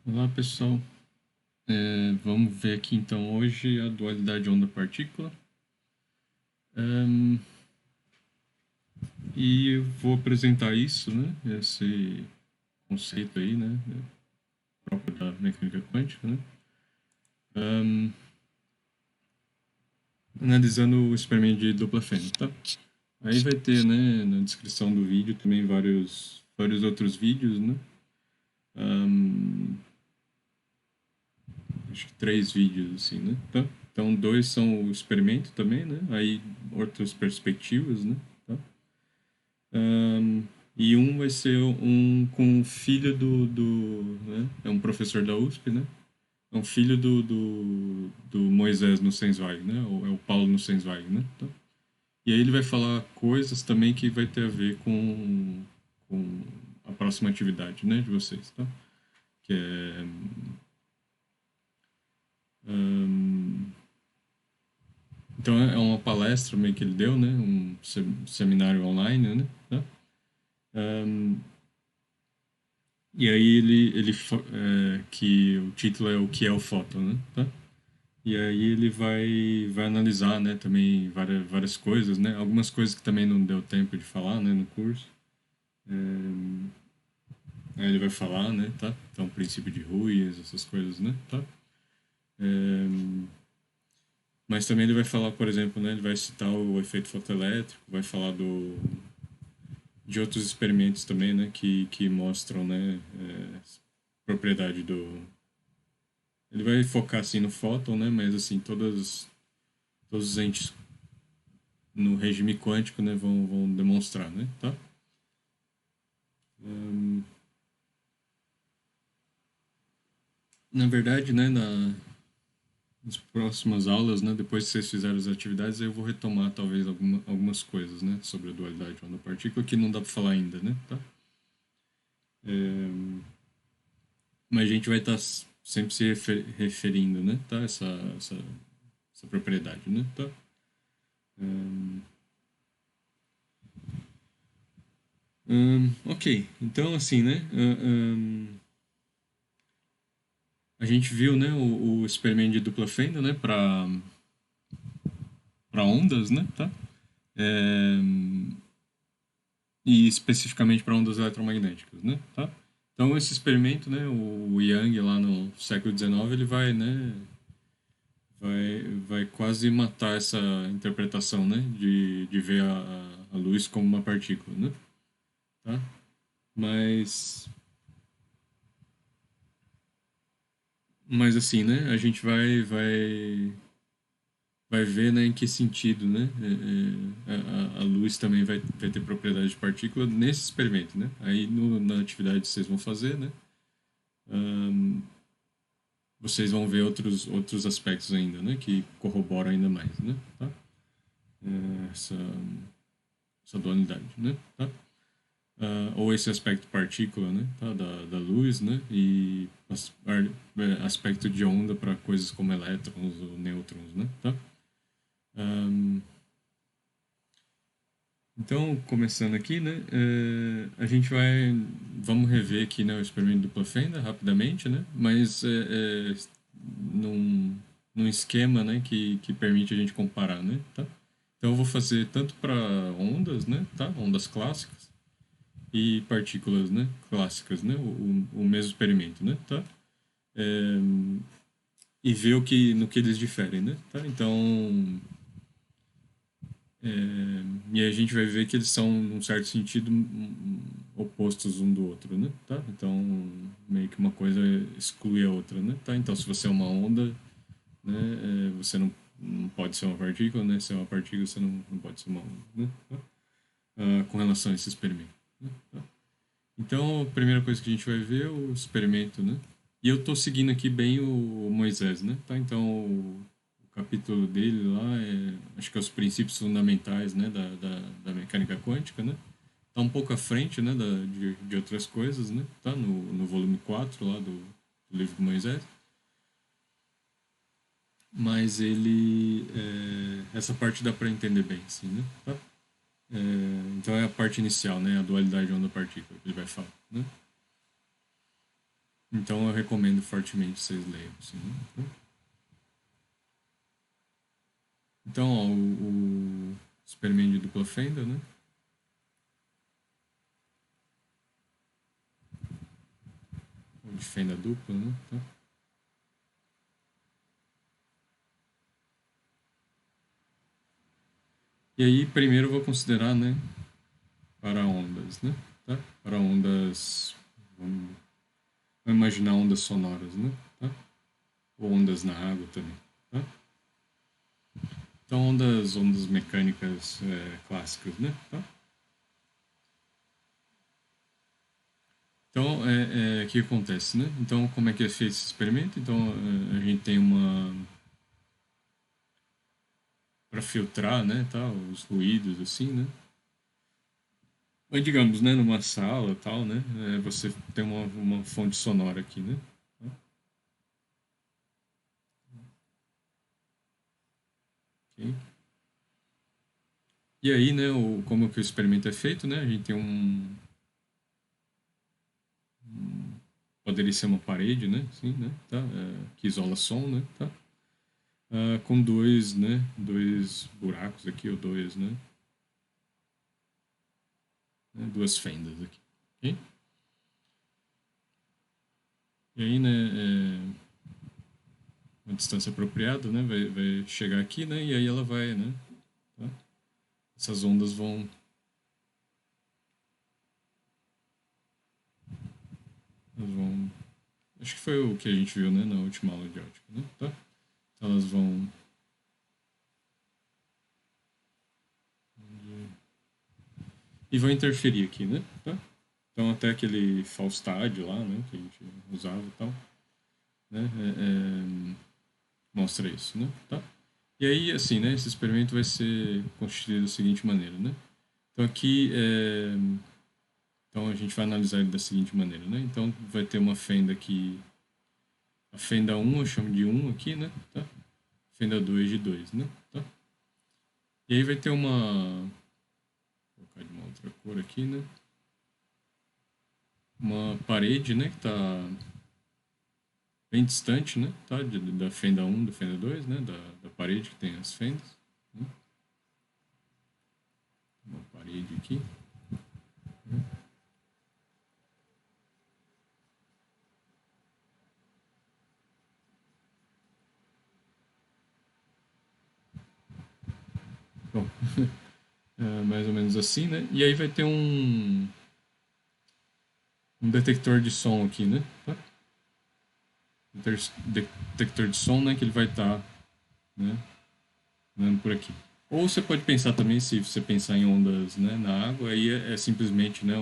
Olá, pessoal. Vamos ver aqui então hoje a dualidade onda-partícula. Ahn, e eu vou apresentar isso, né? Esse conceito aí, né? Próprio da mecânica quântica, né? Ahn, Analisando o experimento de dupla fenda, tá? Aí vai ter, né, na descrição do vídeo também vários outros vídeos, né? Ahn, Acho que três vídeos, assim, né? Tá? Então, dois são o experimento também, né? Aí, outras perspectivas, né? Tá? E um vai ser um com o filho né? É um professor da USP, né? É um filho do Moisés no Sensweig, né? É o Paulo no Sensweig, né? Tá? E aí ele vai falar coisas também que vai ter a ver com a próxima atividade, né? De vocês, tá? Que é... hum, Então é uma palestra meio que ele deu, né? Um seminário online, né? Tá? Ahn, e aí que o título é o que é o fóton, né? Tá? E aí ele vai analisar, né? Também várias coisas, né? Algumas coisas que também não deu tempo de falar, né? No curso. Aí ele vai falar, né? Tá? Então princípio de Ruiz, essas coisas, né? Tá? Mas também ele vai falar, por exemplo, né? Ele vai citar o efeito fotoelétrico, vai falar de outros experimentos também, né, que mostram, né, propriedade do... Ele vai focar, assim, no fóton, né, mas, assim, todos os entes no regime quântico, né, vão demonstrar, né, tá? Hum, Na verdade, né, nas próximas aulas, né, depois que vocês fizerem as atividades, eu vou retomar, talvez, algumas coisas, né, sobre a dualidade onda-partícula, que não dá para falar ainda, né, tá? É, mas a gente vai estar sempre se referindo, né, tá? Essa propriedade, né? Tá? Hum, ok, então assim, né? A gente viu, né, o experimento de dupla fenda, né, para ondas, né? Tá? É, e especificamente para ondas eletromagnéticas, né? Tá? Então esse experimento, né, o Young lá no século XIX, ele vai, né, vai quase matar essa interpretação, né, de ver a luz como uma partícula, né? Tá? Mas Mas assim, né? A gente vai ver, né, em que sentido, né? A luz também vai ter propriedade de partícula nesse experimento, né? Aí na atividade que vocês vão fazer, né? ahn, Vocês vão ver outros aspectos ainda, né? Que corroboram ainda mais, né? Tá? Essa, essa dualidade, né? Tá? Ou esse aspecto partícula, né? Tá? Da luz, né? E aspecto de onda para coisas como elétrons ou nêutrons, né? Tá? Ahn, então, começando aqui, né, a gente vamos rever aqui, né, o experimento dupla fenda rapidamente, né, mas num, num esquema, né, que permite a gente comparar, né, tá? Então eu vou fazer tanto para ondas, né, tá, ondas clássicas e partículas, né, clássicas, né, o mesmo experimento, né, tá? É, e ver no que eles diferem, né, tá? Então e a gente vai ver que eles são, num certo sentido, opostos um do outro, né? Tá? Então, meio que uma coisa exclui a outra, né? Tá? Então, se você é uma onda, né, você não pode ser uma partícula, né? Se é uma partícula, você não pode ser uma onda, né? Tá? Com relação a esse experimento, né? Tá? Então, a primeira coisa que a gente vai ver é o experimento, né? E eu estou seguindo aqui bem o Moisés, né? Tá? Então, o capítulo dele lá acho que é os princípios fundamentais, né? Da mecânica quântica, né? Tá um pouco à frente, né? De outras coisas, né? Tá? No volume 4 lá do livro do Moisés. Mas essa parte dá para entender bem, assim, né? Tá? Então é a parte inicial, né? A dualidade onda-partícula que ele vai falar, né? Então eu recomendo fortemente vocês leiam. Assim, né? Então, ó, o experimento de dupla fenda, né? Ou de fenda dupla, né? Tá? E aí, primeiro eu vou considerar, né? Para ondas, né? Tá? Para ondas. Vamos imaginar ondas sonoras, né? Tá? Ou ondas na água também. Tá? Então, ondas mecânicas clássicas, né? Tá? Então, o que acontece, né? Então, como é que é feito esse experimento? Então, a gente tem uma... para filtrar, né, tal, os ruídos, assim, né? Mas, digamos, né, numa sala, tal, né? Você tem uma fonte sonora aqui, né? Ok. E aí, né, como que o experimento é feito, né? A gente tem poderia ser uma parede, né? Sim, né? Tá? Que isola som, né? Tá? Com dois, né? Dois buracos aqui, ou dois, né? Duas fendas aqui. Ok? E aí, né? Uma distância apropriada, né? Vai chegar aqui, né? E aí ela vai, né? Tá? Essas ondas vão. Acho que foi o que a gente viu, né? Na última aula de ótica, né? Tá? Então elas vão. E vão interferir aqui, né? Tá? Então até aquele falstádio lá, né? Que a gente usava e tal, né? Mostra isso, né? Tá? E aí, assim, né? Esse experimento vai ser constituído da seguinte maneira, né? Então aqui, então a gente vai analisar ele da seguinte maneira, né? Então vai ter uma fenda aqui, a fenda um eu chamo de um aqui, né? Tá? Fenda 2 de 2, né? Tá? E aí vai ter uma, vou colocar de uma outra cor aqui, né? Uma parede, né? Que tá bem distante, né? Tá? Da fenda um da fenda 2, né? Da parede que tem as fendas, né? Uma parede aqui. Bom, mais ou menos assim, né? E aí vai ter um detector de som aqui, né? Tá? Detector de som, né? Que ele vai estar, né? Andando por aqui. Ou você pode pensar também, se você pensar em ondas, né, na água, aí é simplesmente, né,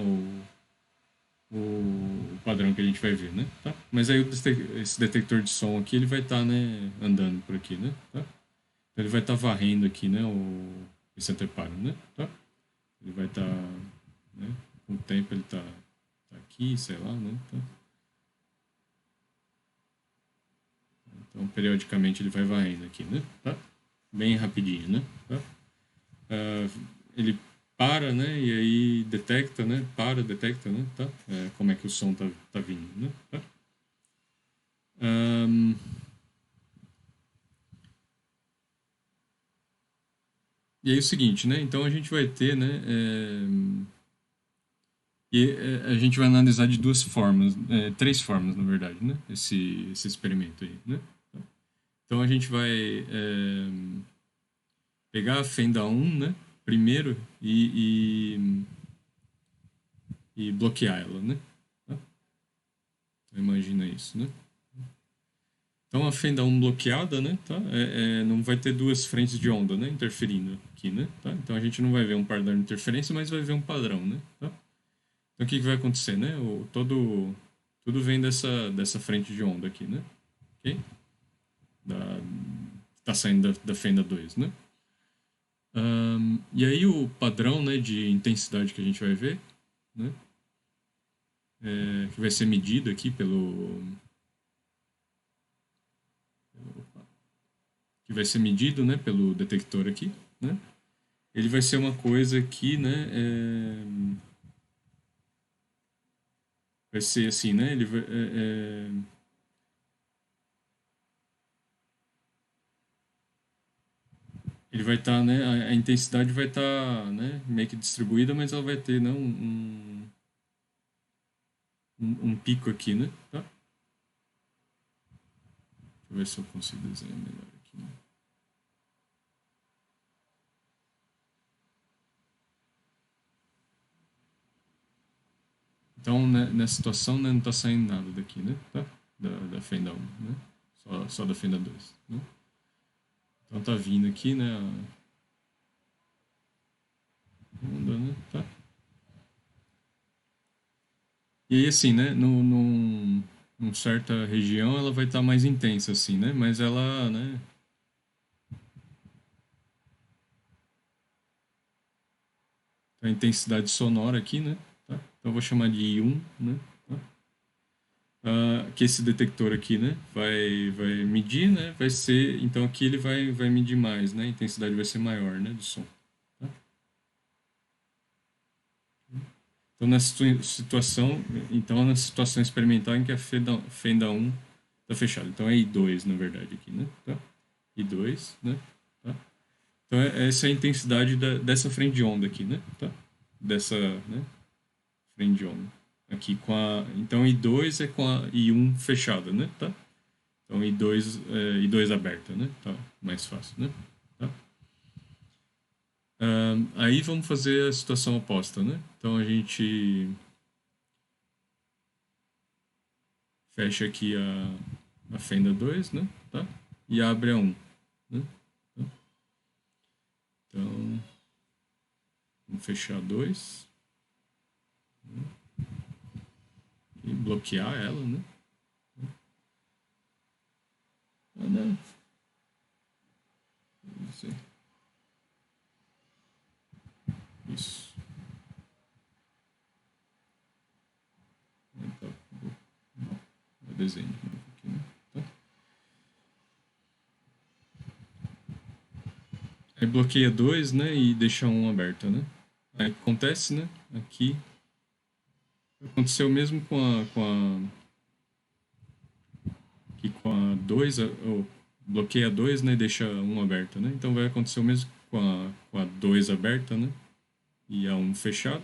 o padrão que a gente vai ver, né? Tá? Mas aí esse detector de som aqui, ele vai estar, né, andando por aqui, né? Tá? Então ele vai estar varrendo aqui, né, esse anteparo, né? Tá? Ele vai estar, né, com o tempo ele tá aqui, sei lá, né? Tá? Então, periodicamente ele vai varrendo aqui, né? Tá? Bem rapidinho, né? Tá? Ele para, né? E aí detecta, né? Detecta, né? Tá? Como é que o som tá vindo, né? Tá? Ahn, e aí é o seguinte, né? Então a gente vai ter, né? A gente vai analisar de duas formas, três formas, na verdade, né? Esse experimento aí, né? Então a gente vai pegar a fenda um, né? Primeiro e bloquear ela, né? Tá? Então, imagina isso, né? Então a fenda um bloqueada, né? Tá? Não vai ter duas frentes de onda, né? Interferindo aqui, né? Tá? Então a gente não vai ver um padrão de interferência, mas vai ver um padrão, né? Tá? Então o que vai acontecer, né? Tudo vem dessa frente de onda aqui, né? Ok? Da, tá saindo da fenda 2, né? E aí o padrão, né, de intensidade que a gente vai ver, né? Que vai ser medido aqui que vai ser medido, né, pelo detector aqui, né? Ele vai ser uma coisa que, né, vai ser assim, né? Ele vai estar, né? A intensidade vai estar, né? Meio que distribuída, mas ela vai ter, né? Um pico aqui, né? Tá? Deixa eu ver se eu consigo desenhar melhor aqui, né? Então, né, nessa situação, né, não está saindo nada daqui, né? Tá? Da fenda 1, né? Só da fenda 2, né? Então tá vindo aqui, né? A onda, né? Tá? E aí, assim, né? Numa certa região, ela vai estar mais intensa, assim, né? Mas ela, né? A intensidade sonora aqui, né? Tá? Então eu vou chamar de I1, né? Tá? Que esse detector aqui, né? Vai medir, né? Vai ser, então aqui ele vai medir mais, né? A intensidade vai ser maior, né? Do som. Tá? Então nessa situação experimental em que a fenda 1 está fechada. Então é I2, na verdade, aqui, né? Tá? I2, né? Tá? Então essa é a intensidade dessa frente de onda aqui, né? Tá? Dessa, né? Frente de onda. Aqui com a. Então I2 é com a I1 fechada, né? Tá? Então I2 aberta, né? Tá mais fácil, né? Tá? Aí vamos fazer a situação oposta, né? Então a gente fecha aqui a fenda 2, né? Tá? E abre a 1, né? Tá? Então, vamos fechar 2 e bloquear ela, né? Ah, não. Isso. Isso. Então, vou desenho de novo aqui, né? Tá? Aí bloqueia 2, né? E deixa um aberta, né? Aí acontece, né? Aqui. Aconteceu mesmo com a 2, bloqueia 2, né? E deixa um aberta, né? Então vai acontecer o mesmo com a 2 aberta, né? E a um fechado,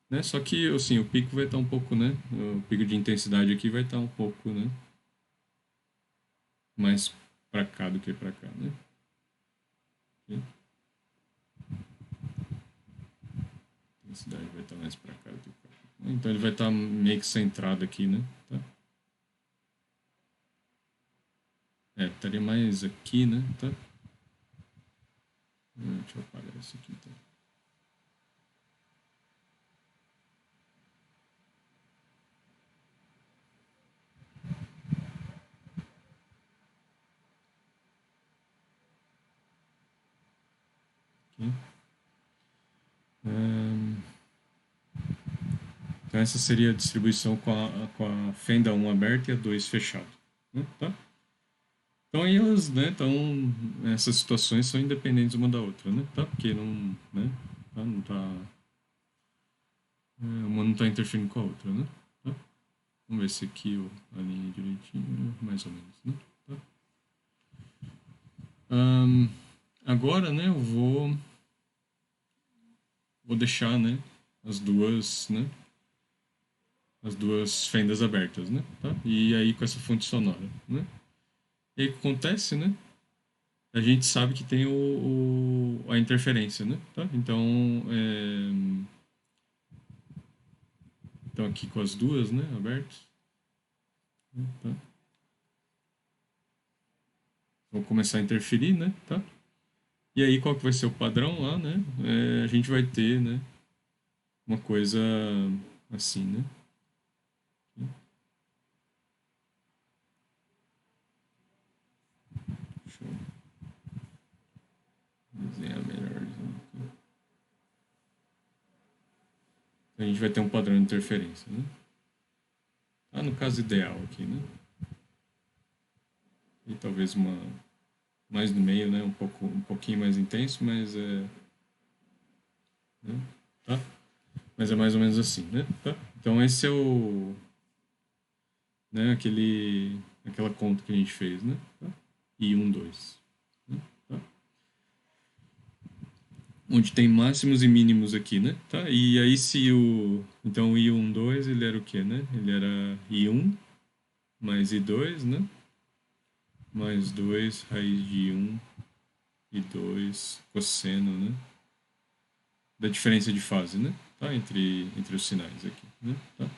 né? Só que, assim, o pico vai estar um pouco, né? O pico de intensidade aqui vai estar um pouco, né? Mais para cá do que para cá, né? Ok? A intensidade vai estar mais para cá do que para cá. Então ele vai estar meio que centrado aqui, né? Tá? Estaria mais aqui, né? Tá? Deixa eu apagar isso aqui, então. Aqui. Então essa seria a distribuição com a fenda 1 aberta e a 2 fechada, né? Tá? Então aí elas, né, essas situações são independentes uma da outra, né? Tá? Porque não, né? Tá? Não tá, uma não está interferindo com a outra, né? Tá? Vamos ver se aqui eu alinhei direitinho, mais ou menos, né? Tá? Agora, né, eu vou deixar, né, as duas, né, as duas fendas abertas, né? Tá? E aí com essa fonte sonora, né? E aí o que acontece, né? A gente sabe que tem a interferência, né? Tá? Então aqui com as duas, né, abertas, né? Tá? Vou começar a interferir, né? Tá? E aí qual que vai ser o padrão lá, né? A gente vai ter, né, uma coisa assim, né? Deixa eu desenhar melhor. A gente vai ter um padrão de interferência, né? No caso ideal aqui, né? E talvez mais no meio, né? Um pouquinho mais intenso, mas né? Tá? Mas é mais ou menos assim, né? Tá? Então esse é o, né, aquela conta que a gente fez, né? Tá? I1, 2. Né? Tá? Onde tem máximos e mínimos aqui, né? Tá? E aí se o... Então o I1, 2, ele era o quê, né? Ele era I1 mais I2, né? Mais 2 raiz de I1 e 2 cosseno, né? Da diferença de fase, né? Tá? Entre os sinais aqui, né? Tá?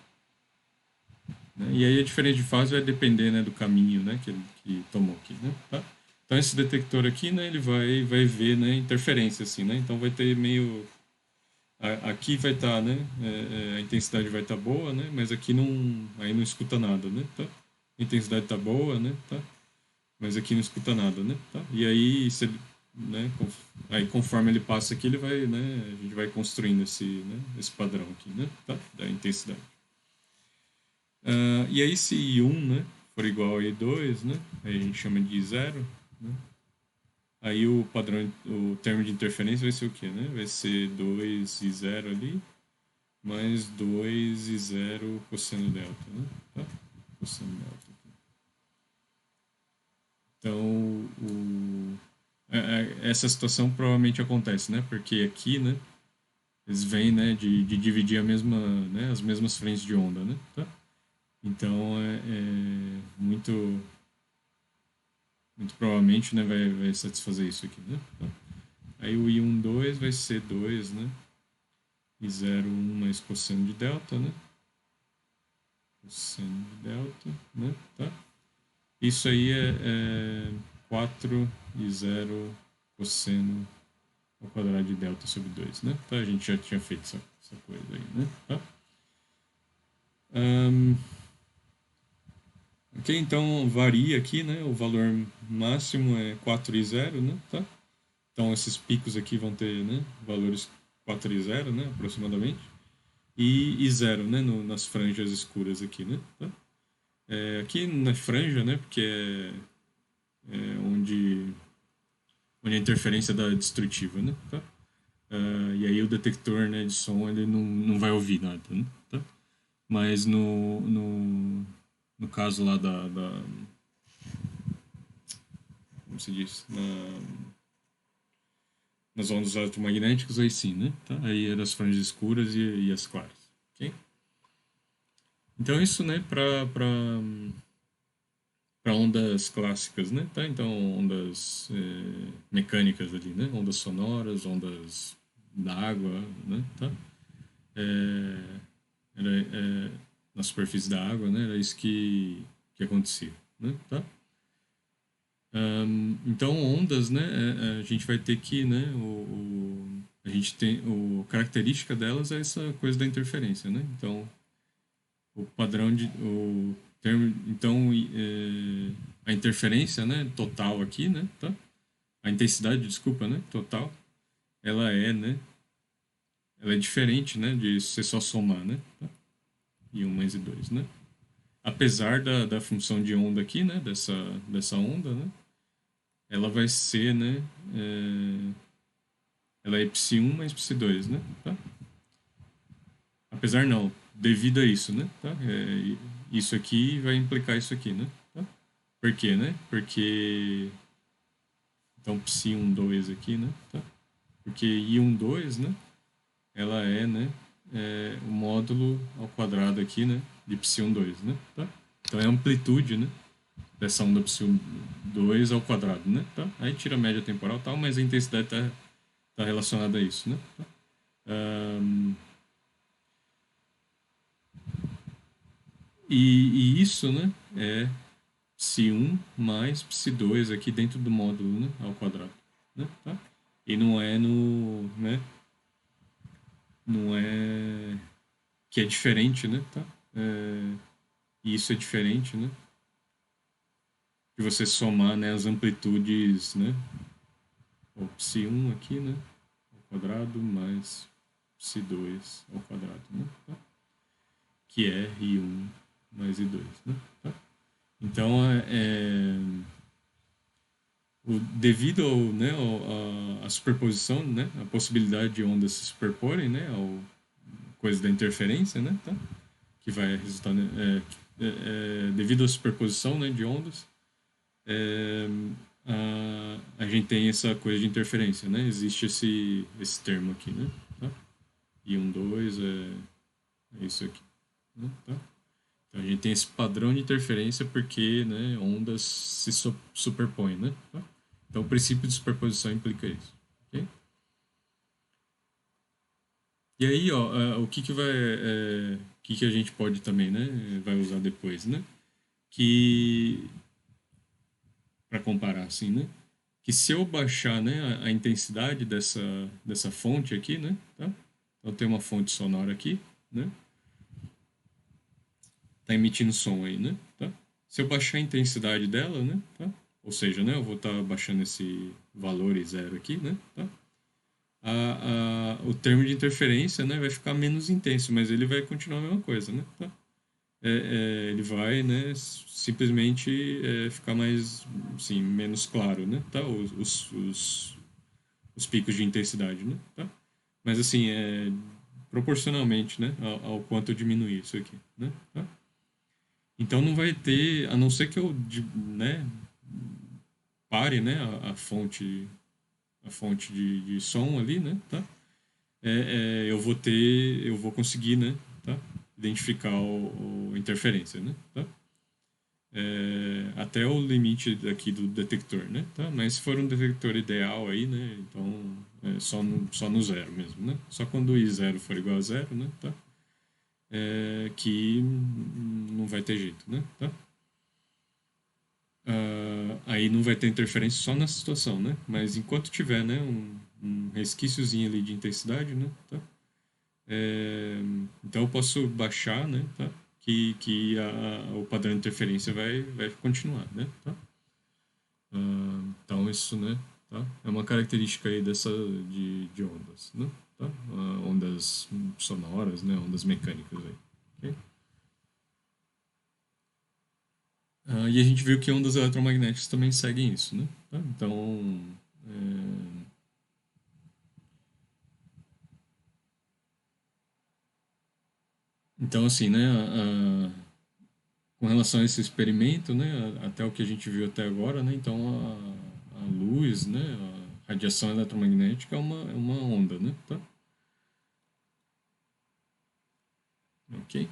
Né? E aí a diferença de fase vai depender, né, do caminho, né, que ele que tomou aqui, né? Tá? Então esse detector aqui, né, ele vai ver, né, interferência assim, né? Então vai ter meio aqui vai estar, né, a intensidade vai estar boa, né? Mas aqui não, aí não escuta nada, né? Tá? A intensidade está boa, né? Tá? Mas aqui não escuta nada, né? Tá? E aí, se ele, né, aí conforme ele passa aqui, ele vai, né, a gente vai construindo esse padrão aqui, né? Tá? Da intensidade. E aí se I1, né, for igual a I2, né, aí a gente chama de I0, né, aí o padrão, o termo de interferência vai ser o quê, né? Vai ser 2I0 ali, mais 2I0 cosseno delta, né? Tá? Cosseno delta. Então, essa situação provavelmente acontece, né? Porque aqui, né, eles vêm, né, de dividir né, as mesmas frentes de onda, né? Tá? Então, muito provavelmente, né, vai satisfazer isso aqui, né? Tá? Aí o I1, 2 vai ser 2, né? I0, 1 mais cosseno de delta, né? Cosseno de delta, né? Tá? Isso aí é 4 I0 cosseno ao quadrado de delta sobre 2, né? Tá? A gente já tinha feito essa coisa aí, né? Tá? Ok, então varia aqui, né? O valor máximo é 4 I0, né? Tá? Então esses picos aqui vão ter, né, valores 4 e 0, né, aproximadamente. E 0, né, nas franjas escuras aqui, né? Tá? Aqui na franja, né, porque é onde a interferência da destrutiva, né? Tá? E aí o detector, né, de som ele não vai ouvir nada, né? Tá? Mas no caso lá como se diz? Nas ondas eletromagnéticas, aí sim, né? Tá? Aí é das franjas escuras e as claras. Ok? Então isso, né, para ondas clássicas, né? Tá? Então ondas mecânicas ali, né? Ondas sonoras, ondas da água, né? Tá? É, na superfície da água, né? Era isso que acontecia, né? Tá? Então ondas, né? A gente vai ter que, né? A gente tem a característica delas é essa coisa da interferência, né? Então o padrão de o termo então a interferência, né, total aqui, né, tá? A intensidade, desculpa, né, total, ela é, né, ela é diferente, né, de você só somar, né, tá? E 1 mais I2, né? Apesar da função de onda aqui, né, dessa onda, né, ela vai ser, né, ela é psi1 mais psi2, né, tá? Apesar não, devido a isso, né, tá? Isso aqui vai implicar isso aqui, né? Tá? Por quê, né? Porque então psi1, 2 aqui, né? Tá? Porque I1, 2, né? Ela é, né? O módulo ao quadrado aqui, né? De psi1, 2, né? Tá? Então é a amplitude, né? Dessa onda psi1, 2 ao quadrado, né? Tá? Aí tira a média temporal e tal, mas a intensidade tá relacionada a isso, né? Tá? E isso, né? É psi1 mais psi2 aqui dentro do módulo, né? Ao quadrado, né? Tá? E não é no, né? Não é que é diferente, né? Tá? E isso é diferente, né? De você somar, né, as amplitudes, né? O psi1 aqui, né? Ao quadrado mais psi2 ao quadrado, né? Tá? Que é I1 mais I2, né? Tá? Então, devido ao, né, à superposição, né? A possibilidade de ondas se superporem, né? Ao coisa da interferência, né? Tá? que vai resultar, né, devido à superposição, né, de ondas, é, a gente tem essa coisa de interferência, né? Existe esse termo aqui, né? Tá? E um, dois é isso aqui, né? Tá? Então a gente tem esse padrão de interferência porque, né, ondas se superpõem, né? Tá? Então o princípio de superposição implica isso, ok? E aí, ó, o que que vai, o que que a gente pode também, né, vai usar depois, né? Que para comparar assim, né? Que se eu baixar, né, a intensidade dessa fonte aqui, né, tá? Então tem uma fonte sonora aqui, né? Tá emitindo som aí, né, tá? Se eu baixar a intensidade dela, né, tá? Ou seja, né, eu vou estar baixando esse valor e zero aqui, né, tá? O termo de interferência, né, vai ficar menos intenso, mas ele vai continuar a mesma coisa, né, tá? Ele vai, né, simplesmente ficar mais, assim, menos claro, né, tá? Os picos de intensidade, né, tá? Mas assim, proporcionalmente, né, ao quanto eu diminuir isso aqui, né, tá? Então não vai ter, a não ser que eu, né, pare, né, a fonte de som ali, né, tá? Eu vou conseguir, né, tá? Identificar o interferência, né, tá? Até o limite aqui do detector, né? Tá? Mas se for um detector ideal aí, né? Então só no zero mesmo, né? Só quando o I zero for igual a zero, né? Tá? Que não vai ter jeito, né? Tá? Aí não vai ter interferência só nessa situação, né? Mas enquanto tiver, né? Um resquíciozinho ali de intensidade, né? Tá? É, então eu posso baixar, né? Tá? Que o padrão de interferência vai continuar, né? Tá? Então isso, né, tá? É uma característica aí de ondas, né? Tá? Ondas sonoras, né? Ondas mecânicas aí. Ok? E a gente viu que ondas eletromagnéticas também seguem isso, né? Tá? Então assim, né? Com relação a esse experimento, né? Até o que a gente viu até agora, né? Então a luz, né? A radiação eletromagnética é uma onda, né? Tá? Ok?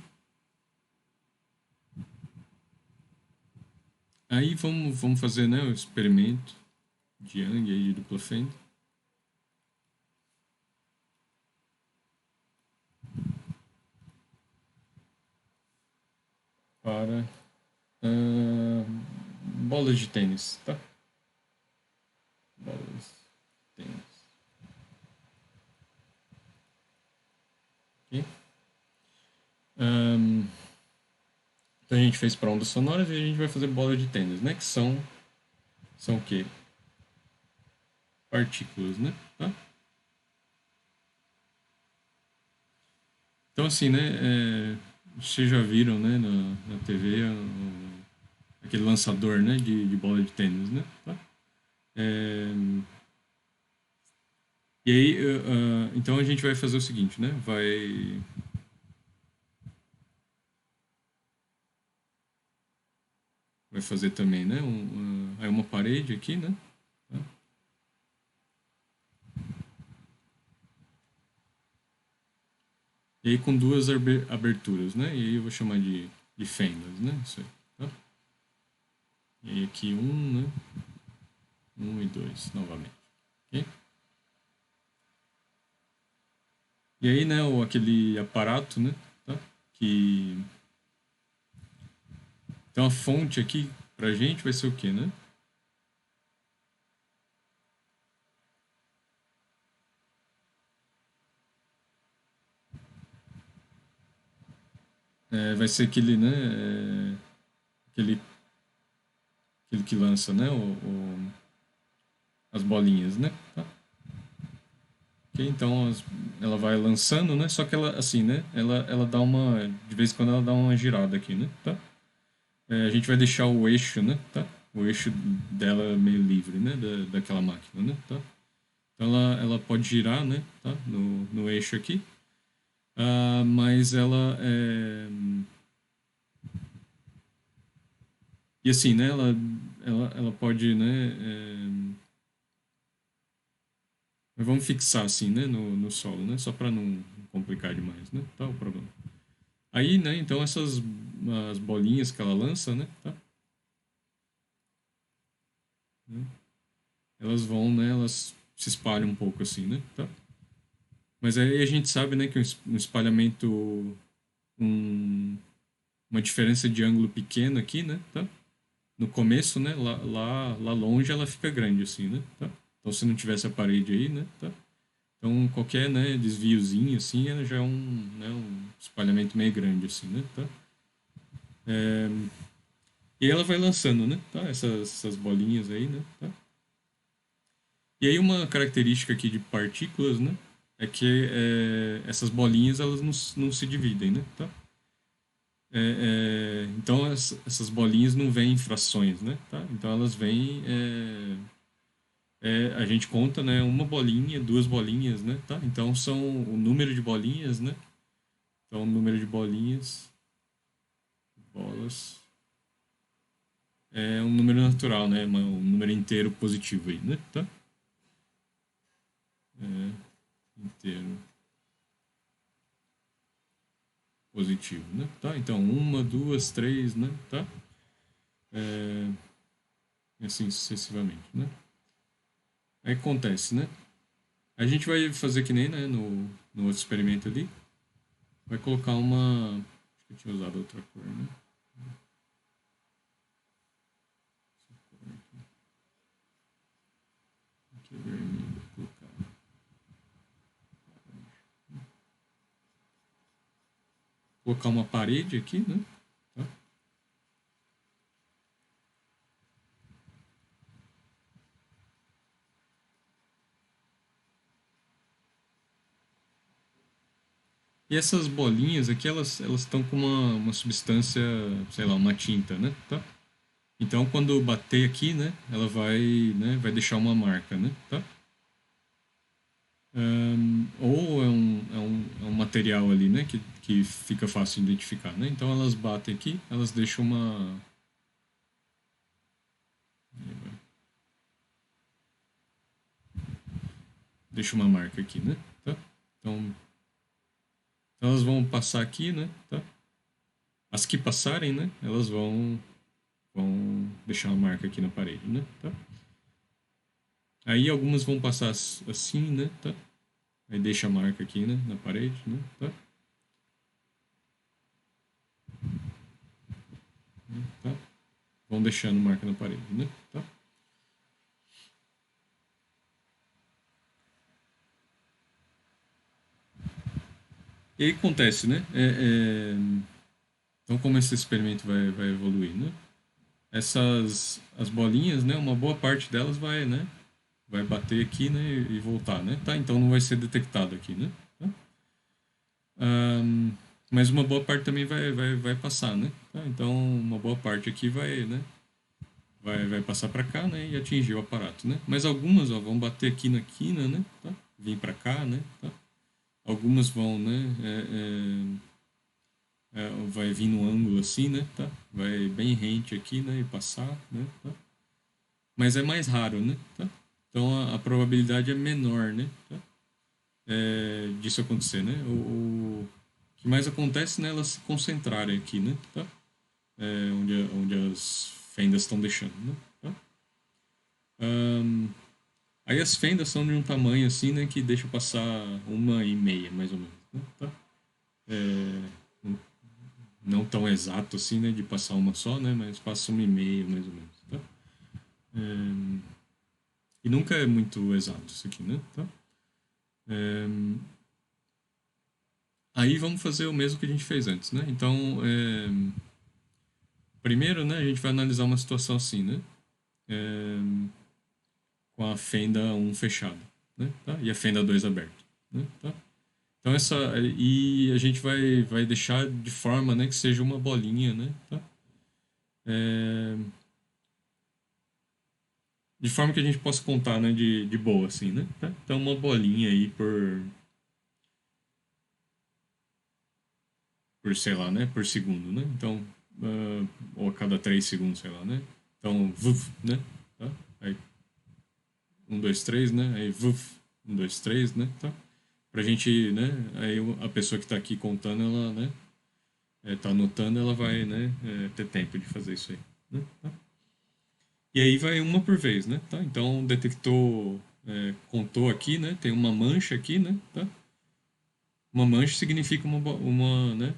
Aí vamos fazer, né, o experimento de Young aí de dupla fenda. Para ah, bolas de tênis, tá? Bolas de tênis. Ok? Ahn, então a gente fez para ondas sonoras e a gente vai fazer bolas de tênis, né? Que são o quê? Partículas, né? Tá? Então assim, né? Vocês já viram, né? Na TV aquele lançador, né? De bola de tênis, né? Tá? É, e aí, então a gente vai fazer o seguinte, né? Vai fazer também, né? Aí uma parede aqui, né? Tá? E aí com duas aberturas, né? E aí eu vou chamar de fendas, né? Isso aí, tá? E aí aqui um, né? Um e dois, novamente. Ok? E aí, né? Aquele aparato, né? Tá? Que... Então a fonte aqui pra gente vai ser o quê, né? Vai ser aquele, né? Aquele, aquele que lança, né? As bolinhas, né? Tá? Ok? Então ela vai lançando, né? Só que ela, assim, né? Ela dá uma. De vez em quando ela dá uma girada aqui, né? Tá? A gente vai deixar o eixo, né? Tá? O eixo dela meio livre, né? Daquela máquina, né? Tá? Então ela pode girar, né? Tá? No eixo aqui. Mas ela é... E assim, né? Ela pode, né? Mas vamos fixar assim, né? No solo, né? Só para não complicar demais, né? Tá o problema. Aí, né? Então essas as bolinhas que ela lança, né? Tá? Né, elas vão, né? Elas se espalham um pouco assim, né? Tá? Mas aí a gente sabe, né? Que um espalhamento, um, uma diferença de ângulo pequena aqui, né? Tá? No começo, né? Lá longe ela fica grande assim, né? Tá? Então se não tivesse a parede aí, né? Tá? Então qualquer, né? Desviozinho assim, ela já é um espalhamento meio grande assim, né? Tá? E ela vai lançando, né? Tá? Essas bolinhas aí, né? Tá? E aí uma característica aqui de partículas, né? É que essas bolinhas elas não se dividem, né? Tá? Então essas bolinhas não vêm em frações, né? Tá? Então elas vêm a gente conta, né? Uma bolinha, duas bolinhas, né? Tá? Então são o número de bolinhas, né? Então o número de bolinhas, bolas é um número natural, né? Um número inteiro positivo aí, né? Tá? Inteiro positivo, né? Tá? Então uma, duas, três, né? Tá? E assim sucessivamente, né? Aí acontece, né? A gente vai fazer que nem, né, no outro experimento ali. Vai colocar uma. Acho que eu tinha usado outra cor, né? Aqui é vermelho. Colocar uma parede aqui, né? Tá? E essas bolinhas aqui, elas estão com uma substância, sei lá, uma tinta, né? Tá? Então, quando bater aqui, né, ela vai deixar uma marca, né? Tá? Ou é um material ali, né, que fica fácil de identificar, né? Então elas batem aqui, elas deixam deixam uma marca aqui, né? Tá? Então elas vão passar aqui, né? Tá? As que passarem, né? Elas vão deixar uma marca aqui na parede, né? Tá? Aí algumas vão passar assim, né? Tá? Aí deixa a marca aqui, né? Na parede, né? Tá? Tá? Vão deixando marca na parede, né? Tá? E aí acontece, né? Então como esse experimento vai evoluir, né? As bolinhas, né? Uma boa parte delas vai, né? Vai bater aqui, né? E voltar, né? Tá? Então não vai ser detectado aqui, né? Tá? Ahn, mas uma boa parte também vai passar, né? Tá? Então uma boa parte aqui vai, né? Vai passar para cá, né? E atingir o aparato, né? Mas algumas, ó, vão bater aqui na quina, né? Tá? Vir para cá, né? Tá? Algumas vão, né? Vai vir no ângulo assim, né? Tá? Vai bem rente aqui, né? E passar, né? Tá? Mas é mais raro, né? Tá? Então a probabilidade é menor, né? Tá? Disso acontecer, né? O que mais acontece, né? Elas se concentrarem aqui, né? Tá? Onde as fendas estão deixando, né? Tá? Ahn, Aí as fendas são de um tamanho assim, né? Que deixa passar 1,5, mais ou menos, né? Tá? Não tão exato assim, né? De passar uma só, né? Mas passa 1,5, mais ou menos, tá? E nunca é muito exato isso aqui, né? Tá? É, Aí vamos fazer o mesmo que a gente fez antes, né? Então, primeiro, né, a gente vai analisar uma situação assim, né? Com a fenda um fechada, né? Tá? E a fenda 2 aberta, né? Tá? Então e a gente vai deixar de forma, né, que seja uma bolinha, né? Tá? É, de forma que a gente possa contar, né, de boa, assim, né? Tá? Então uma bolinha aí sei lá, né? Por segundo, né? Então, ou a cada 3 segundos, sei lá, né? Então, vuf, né? Tá? Aí, 1, 2, 3, né? Aí, vuf, 1, 2, 3, né? Tá? Pra gente, né? Aí a pessoa que tá aqui contando, ela, né? Tá anotando, ela vai, né? Ter tempo de fazer isso aí, né? Tá? E aí vai uma por vez, né? Tá? Então, detectou, contou aqui, né? Tem uma mancha aqui, né? Tá? Uma mancha significa né?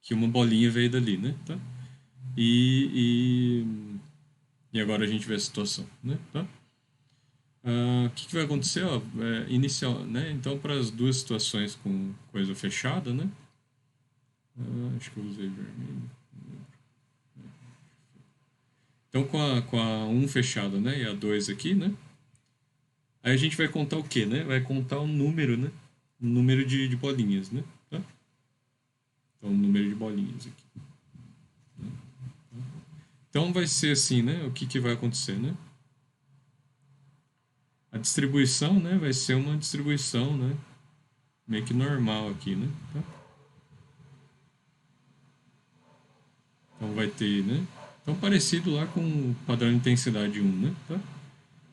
Que uma bolinha veio dali, né? Tá? E, e agora a gente vê a situação, né? Tá? O que vai acontecer? Ó, inicial, né? Então, para as duas situações com coisa fechada, né? Acho que eu usei vermelho. Então, com a um fechada, né? E a 2 aqui, né? Aí a gente vai contar o quê, né? Vai contar um número, né? Um número de bolinhas, né? Tá? Então, um número de bolinhas aqui. Então, vai ser assim, né? O que vai acontecer, né? A distribuição, né? Vai ser uma distribuição, né? Meio que normal aqui, né? Tá? Então, vai ter, né? Então, parecido lá com o padrão de intensidade 1, né? Tá?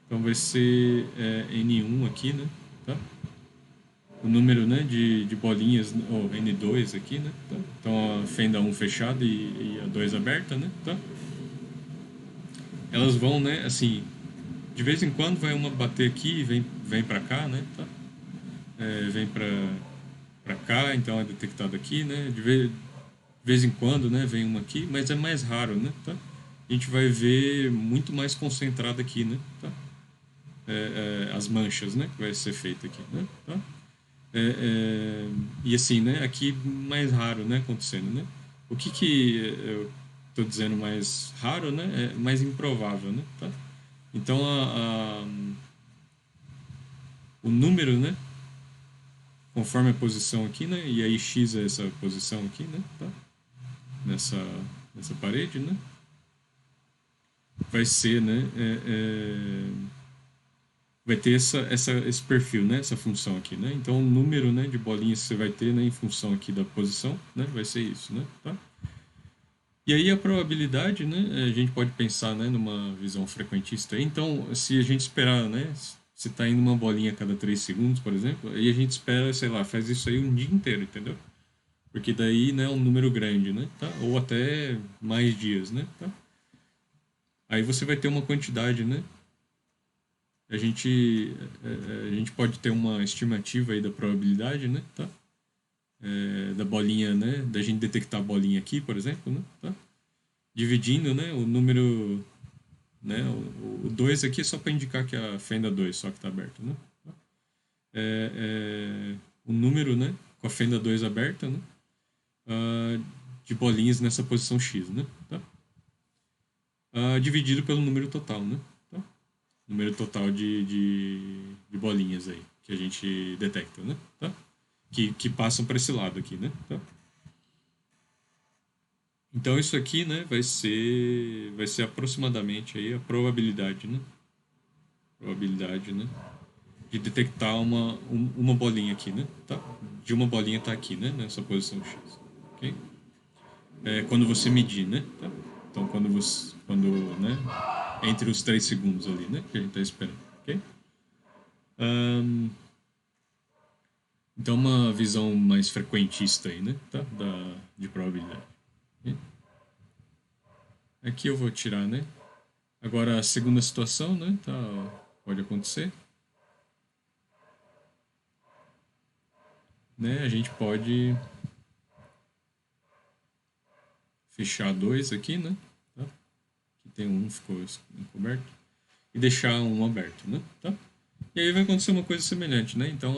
Então, vai ser N1 aqui, né? Tá? O número, né, de bolinhas, ou N2 aqui, né? Tá? Então, a fenda 1 fechada e a 2 aberta, né? Tá? Elas vão, né, assim, de vez em quando vai uma bater aqui e vem para cá, né? Tá? Vem para cá, então é detectado aqui, né? De vez em quando, né, vem uma aqui, mas é mais raro, né? Tá? A gente vai ver muito mais concentrado aqui, né? Tá? As manchas, né? Que vai ser feito aqui, né? Tá? E assim, né? Aqui mais raro, né? Acontecendo, né? O que eu estou dizendo mais raro, né? É mais improvável, né? Tá? Então o número, né? Conforme a posição aqui, né? E aí x é essa posição aqui, né? Tá? Nessa, nessa parede, né? Vai ser, né? Vai ter esse perfil, né? Essa função aqui, né? Então, o número, né, de bolinhas que você vai ter, né, em função aqui da posição, né? Vai ser isso, né? Tá? E aí a probabilidade, né? A gente pode pensar, né, numa visão frequentista. Então, se a gente esperar, né? Se tá indo uma bolinha a cada 3 segundos, por exemplo, aí a gente espera, sei lá, faz isso aí um dia inteiro, entendeu? Porque daí, né, é um número grande, né? Tá? Ou até mais dias, né? Tá? Aí você vai ter uma quantidade, né? A gente pode ter uma estimativa aí da probabilidade, né? Tá? Da bolinha, né? Da gente detectar a bolinha aqui, por exemplo, né? Tá? Dividindo, né? O número, né? O 2 aqui é só para indicar que a fenda 2 só que está aberta, né? Tá? O número, né? Com a fenda 2 aberta, né? De bolinhas nessa posição X, né? Tá? Dividido pelo número total, né? Tá? Número total de bolinhas aí que a gente detecta, né? Tá? Que passam para esse lado aqui, né? Tá? Então isso aqui, né, vai ser aproximadamente aí a probabilidade, né? Probabilidade, né, de detectar uma bolinha aqui, né? Tá? De uma bolinha estar aqui, né, nessa posição X, ok? Quando você medir, né? Tá? Então né, entre os 3 segundos ali, né, que a gente está esperando, ok? Então, uma visão mais frequentista aí, né? Tá? De probabilidade. Ok? Aqui eu vou tirar, né? Agora, a segunda situação, né? Tá? Pode acontecer. Né? A gente pode fechar dois aqui, né? Tá? Aqui tem um, ficou encoberto. E deixar um aberto, né? Tá? E aí vai acontecer uma coisa semelhante, né? Então,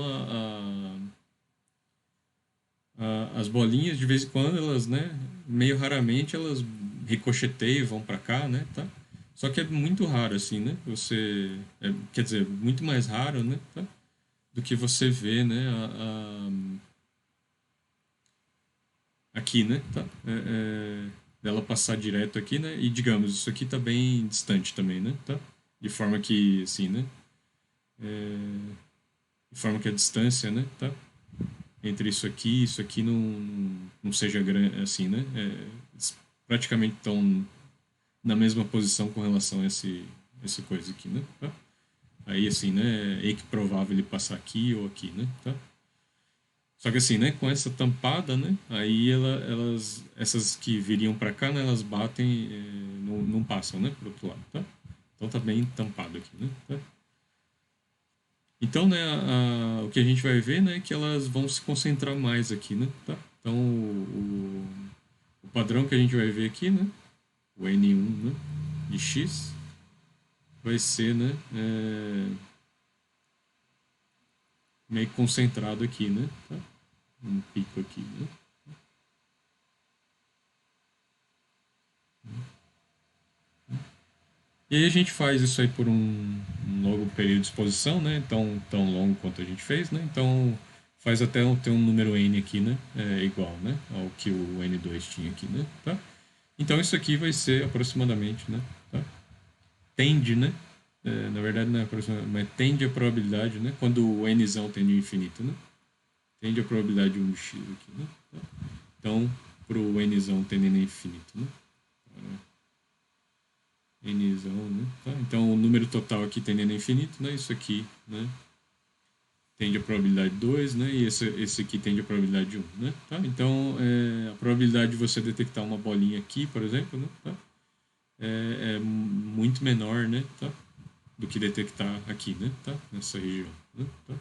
as bolinhas, de vez em quando, elas, né, meio raramente, elas ricocheteiam, vão para cá, né, tá? Só que é muito raro, assim, né? Quer dizer, muito mais raro, né, tá? Do que você vê, né, aqui, né, tá? Dela passar direto aqui, né? E, digamos, isso aqui tá bem distante também, né, tá? De forma que, assim, né? De forma que a distância, né, tá? entre isso aqui não seja grande, assim, né? Praticamente estão na mesma posição com relação a essa coisa aqui, né? Tá? Aí, assim, né? É que provável ele passar aqui ou aqui, né? Tá? Só que assim, né, com essa tampada, né, aí essas que viriam para cá, né, elas batem, não passam, né, pro outro lado, tá? Então tá bem tampado aqui, né? Tá? Então, né, o que a gente vai ver, né, é que elas vão se concentrar mais aqui, né? Tá? Então, o padrão que a gente vai ver aqui, né, o N1, né, de X, vai ser, né, meio concentrado aqui, né? Tá? Um pico aqui, né? E aí a gente faz isso aí por um longo período de exposição, né? Tão longo quanto a gente fez, né? Então faz até ter um número n aqui, né? Igual, né? Ao que o n2 tinha aqui, né? Tá? Então isso aqui vai ser aproximadamente, né? Tá? Tende, né? Na verdade não é aproximadamente, mas tende a probabilidade, né? Quando o nzão tende ao infinito, né? Tende a probabilidade de 1 de x aqui, né? Tá? Então, para o nzão tendendo a infinito, né? Nzão, né? Tá? Então o número total aqui tendendo a infinito, né? Isso aqui, né? Tende a probabilidade 2, né? E esse aqui tende a probabilidade 1, né? Tá? Então a probabilidade de você detectar uma bolinha aqui, por exemplo, né? Tá? É muito menor, né? Tá? Do que detectar aqui, né? Tá? Nessa região, né? Tá?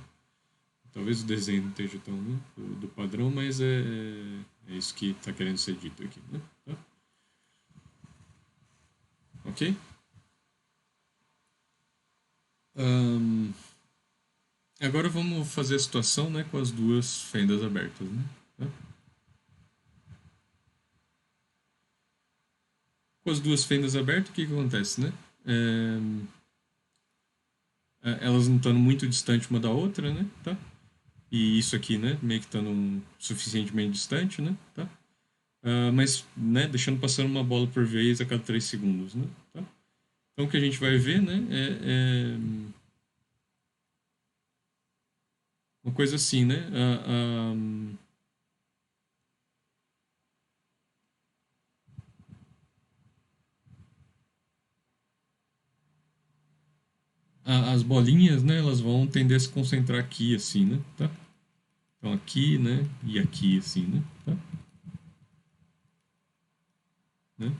Talvez o desenho não esteja tão, né? do padrão, mas é isso que está querendo ser dito aqui, né? Tá? Ok? Um, Agora vamos fazer a situação, né, com as duas fendas abertas, né? Tá? Com as duas fendas abertas, o que acontece, né? Elas não estando muito distantes uma da outra, né? Tá? E isso aqui, né, meio que estando suficientemente distante, né? Tá? Mas, né, deixando passando uma bola por vez a cada 3 segundos, né? Tá? Então o que a gente vai ver, né, uma coisa assim, né? As bolinhas, né, elas vão tender a se concentrar aqui, assim, né? Tá? Então aqui, né, e aqui, assim, né? Tá? Né?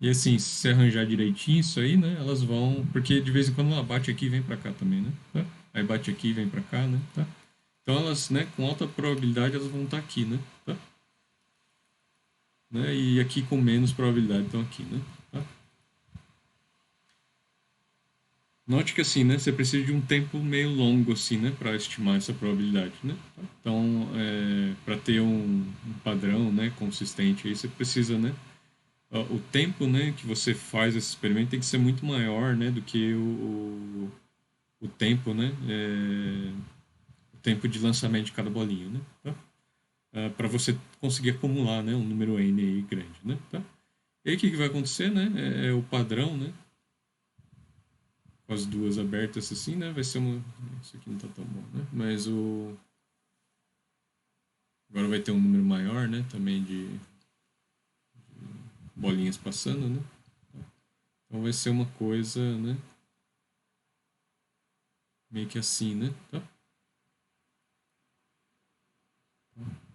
E assim, se você arranjar direitinho isso aí, né, elas vão, porque de vez em quando ela bate aqui e vem pra cá também, né? Tá? Aí bate aqui e vem pra cá, né? Tá? Então elas, né, com alta probabilidade elas vão estar aqui, né? Tá? Né? E aqui com menos probabilidade estão aqui, né? Tá? Note que assim, né, você precisa de um tempo meio longo assim, né, para estimar essa probabilidade, né? Então, para ter um padrão, né, consistente aí, você precisa, né, o tempo, né, que você faz esse experimento tem que ser muito maior, né, do que o tempo, né, o tempo de lançamento de cada bolinha, né? Tá? Para você conseguir acumular, né, um número n aí grande, né? Tá? E aí o que, que vai acontecer, né? O padrão, né? Com as duas abertas assim, né? Vai ser uma. Isso aqui não tá tão bom, né? Mas o. Agora vai ter um número maior, né? Também de bolinhas passando, né? Então vai ser uma coisa, né? Meio que assim, né? Tá?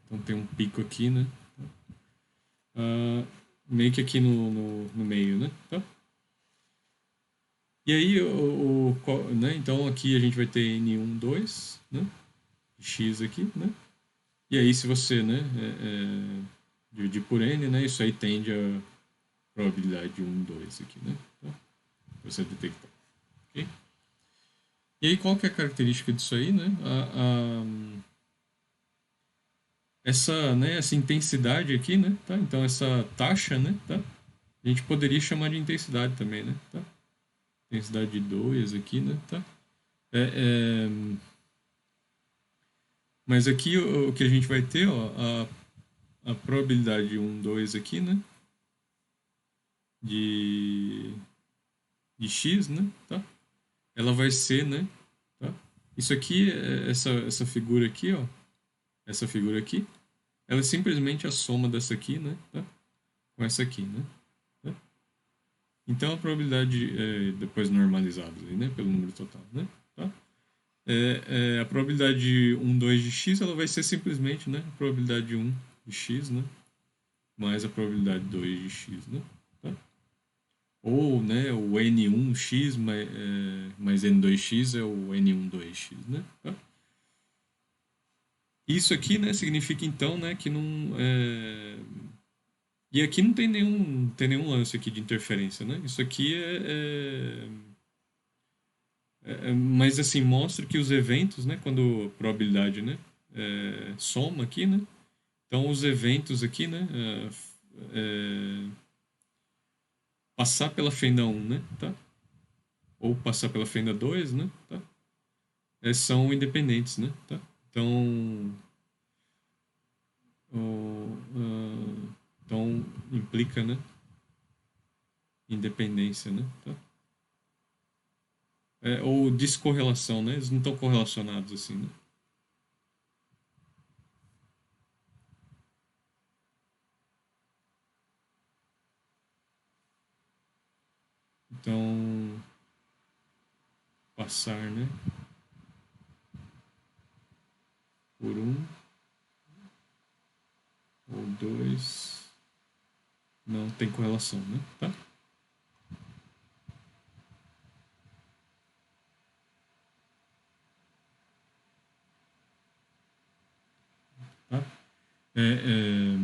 Então tem um pico aqui, né? Ah, meio que aqui no meio, né? Tá? E aí, né? Então aqui a gente vai ter N1, 2, né? X aqui, né? E aí se você, né? Dividir por N, né? Isso aí tende a probabilidade de 1, 2 aqui, né? Tá? Você detectar, ok? E aí qual que é a característica disso aí, né? Essa intensidade aqui, né? Tá? Então essa taxa, né? Tá? A gente poderia chamar de intensidade também, né? Tá? Intensidade de 2 aqui, né? Tá? É, é, mas aqui o que a gente vai ter, ó, a probabilidade de 1, 2 aqui, né? De, de x, né? Tá? Ela vai ser, né? Tá? Isso aqui, essa figura aqui, ó, essa figura aqui, ela é simplesmente a soma dessa aqui, né, tá? Com essa aqui, né? Tá? Então a probabilidade, depois normalizada ali, né, pelo número total, né? Tá? A probabilidade de 1, 2 de x, ela vai ser simplesmente, né, a probabilidade de 1 de x, né, mais a probabilidade de 2 de x, né? Tá? Ou, né, o n1x mais n2x é o n12x, né? Tá? Isso aqui, né, significa então, né, que não e aqui não tem nenhum lance aqui de interferência, né? Isso aqui mas assim mostra que os eventos, né, quando a probabilidade, né, soma aqui, né? Então os eventos aqui, né, passar pela fenda 1, né, tá? Ou passar pela fenda 2, né, tá? São independentes, né, tá? Então, então implica, né, independência, né, tá? Ou descorrelação, né? Eles não estão correlacionados assim, né? Então, passar, né? Por um ou dois, não tem correlação, né? Tá? Tá? É, é,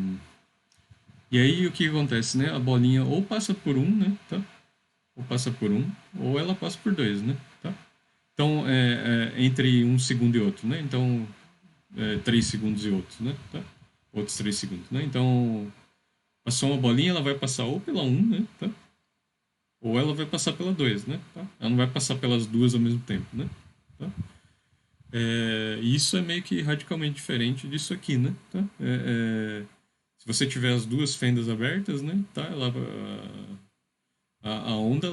E aí o que acontece, né? A bolinha ou passa por um, né? Tá? Ou passa por um, ou ela passa por dois, né? Tá? Então, entre um segundo e outro, né? Então, 3 segundos e outros, né? Tá? Outros 3 segundos, né? Então, passou uma bolinha, ela vai passar ou pela um, né? Tá? Ou ela vai passar pela 2, né? Tá? Ela não vai passar pelas duas ao mesmo tempo, né? Tá? E isso é meio que radicalmente diferente disso aqui, né? Tá? Se você tiver as duas fendas abertas, né? Tá? A onda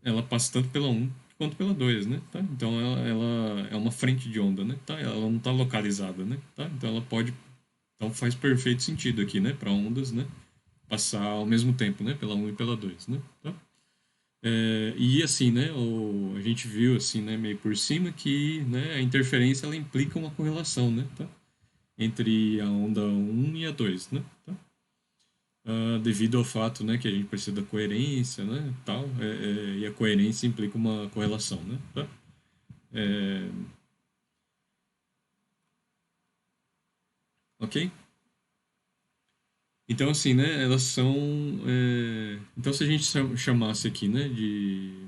ela passa tanto pela um quanto pela 2, né? Tá? Então ela é uma frente de onda, né? Tá? Ela não está localizada, né? Tá? Então ela pode, então faz perfeito sentido aqui, né? Para ondas, né? Passar ao mesmo tempo, né? Pela um e pela 2, né? Tá? E assim, né, a gente viu assim, né, meio por cima que, né, a interferência ela implica uma correlação, né, tá? Entre a onda um e a 2, né, tá? Devido ao fato, né, que a gente precisa da coerência, né, tal, e a coerência implica uma correlação, né, tá? É, ok? Então assim, né, elas são, então se a gente chamasse aqui, né, de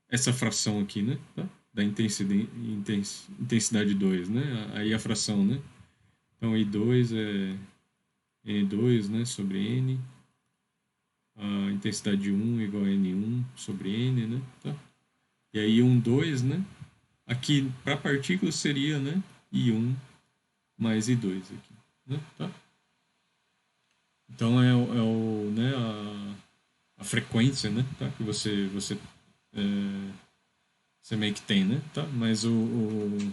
essa fração aqui, né? Tá? Da intensidade 2, né? Aí a fração, né? Então, I2 é N2, né? Sobre N. A intensidade 1 igual a N1 sobre N, né? Tá? E aí 1, 2, né? Aqui, para partículas, seria, né? I1 mais I2 aqui, né? Tá? Então, né? A frequência, né? Tá? Que você meio que tem, né? Tá? Mas no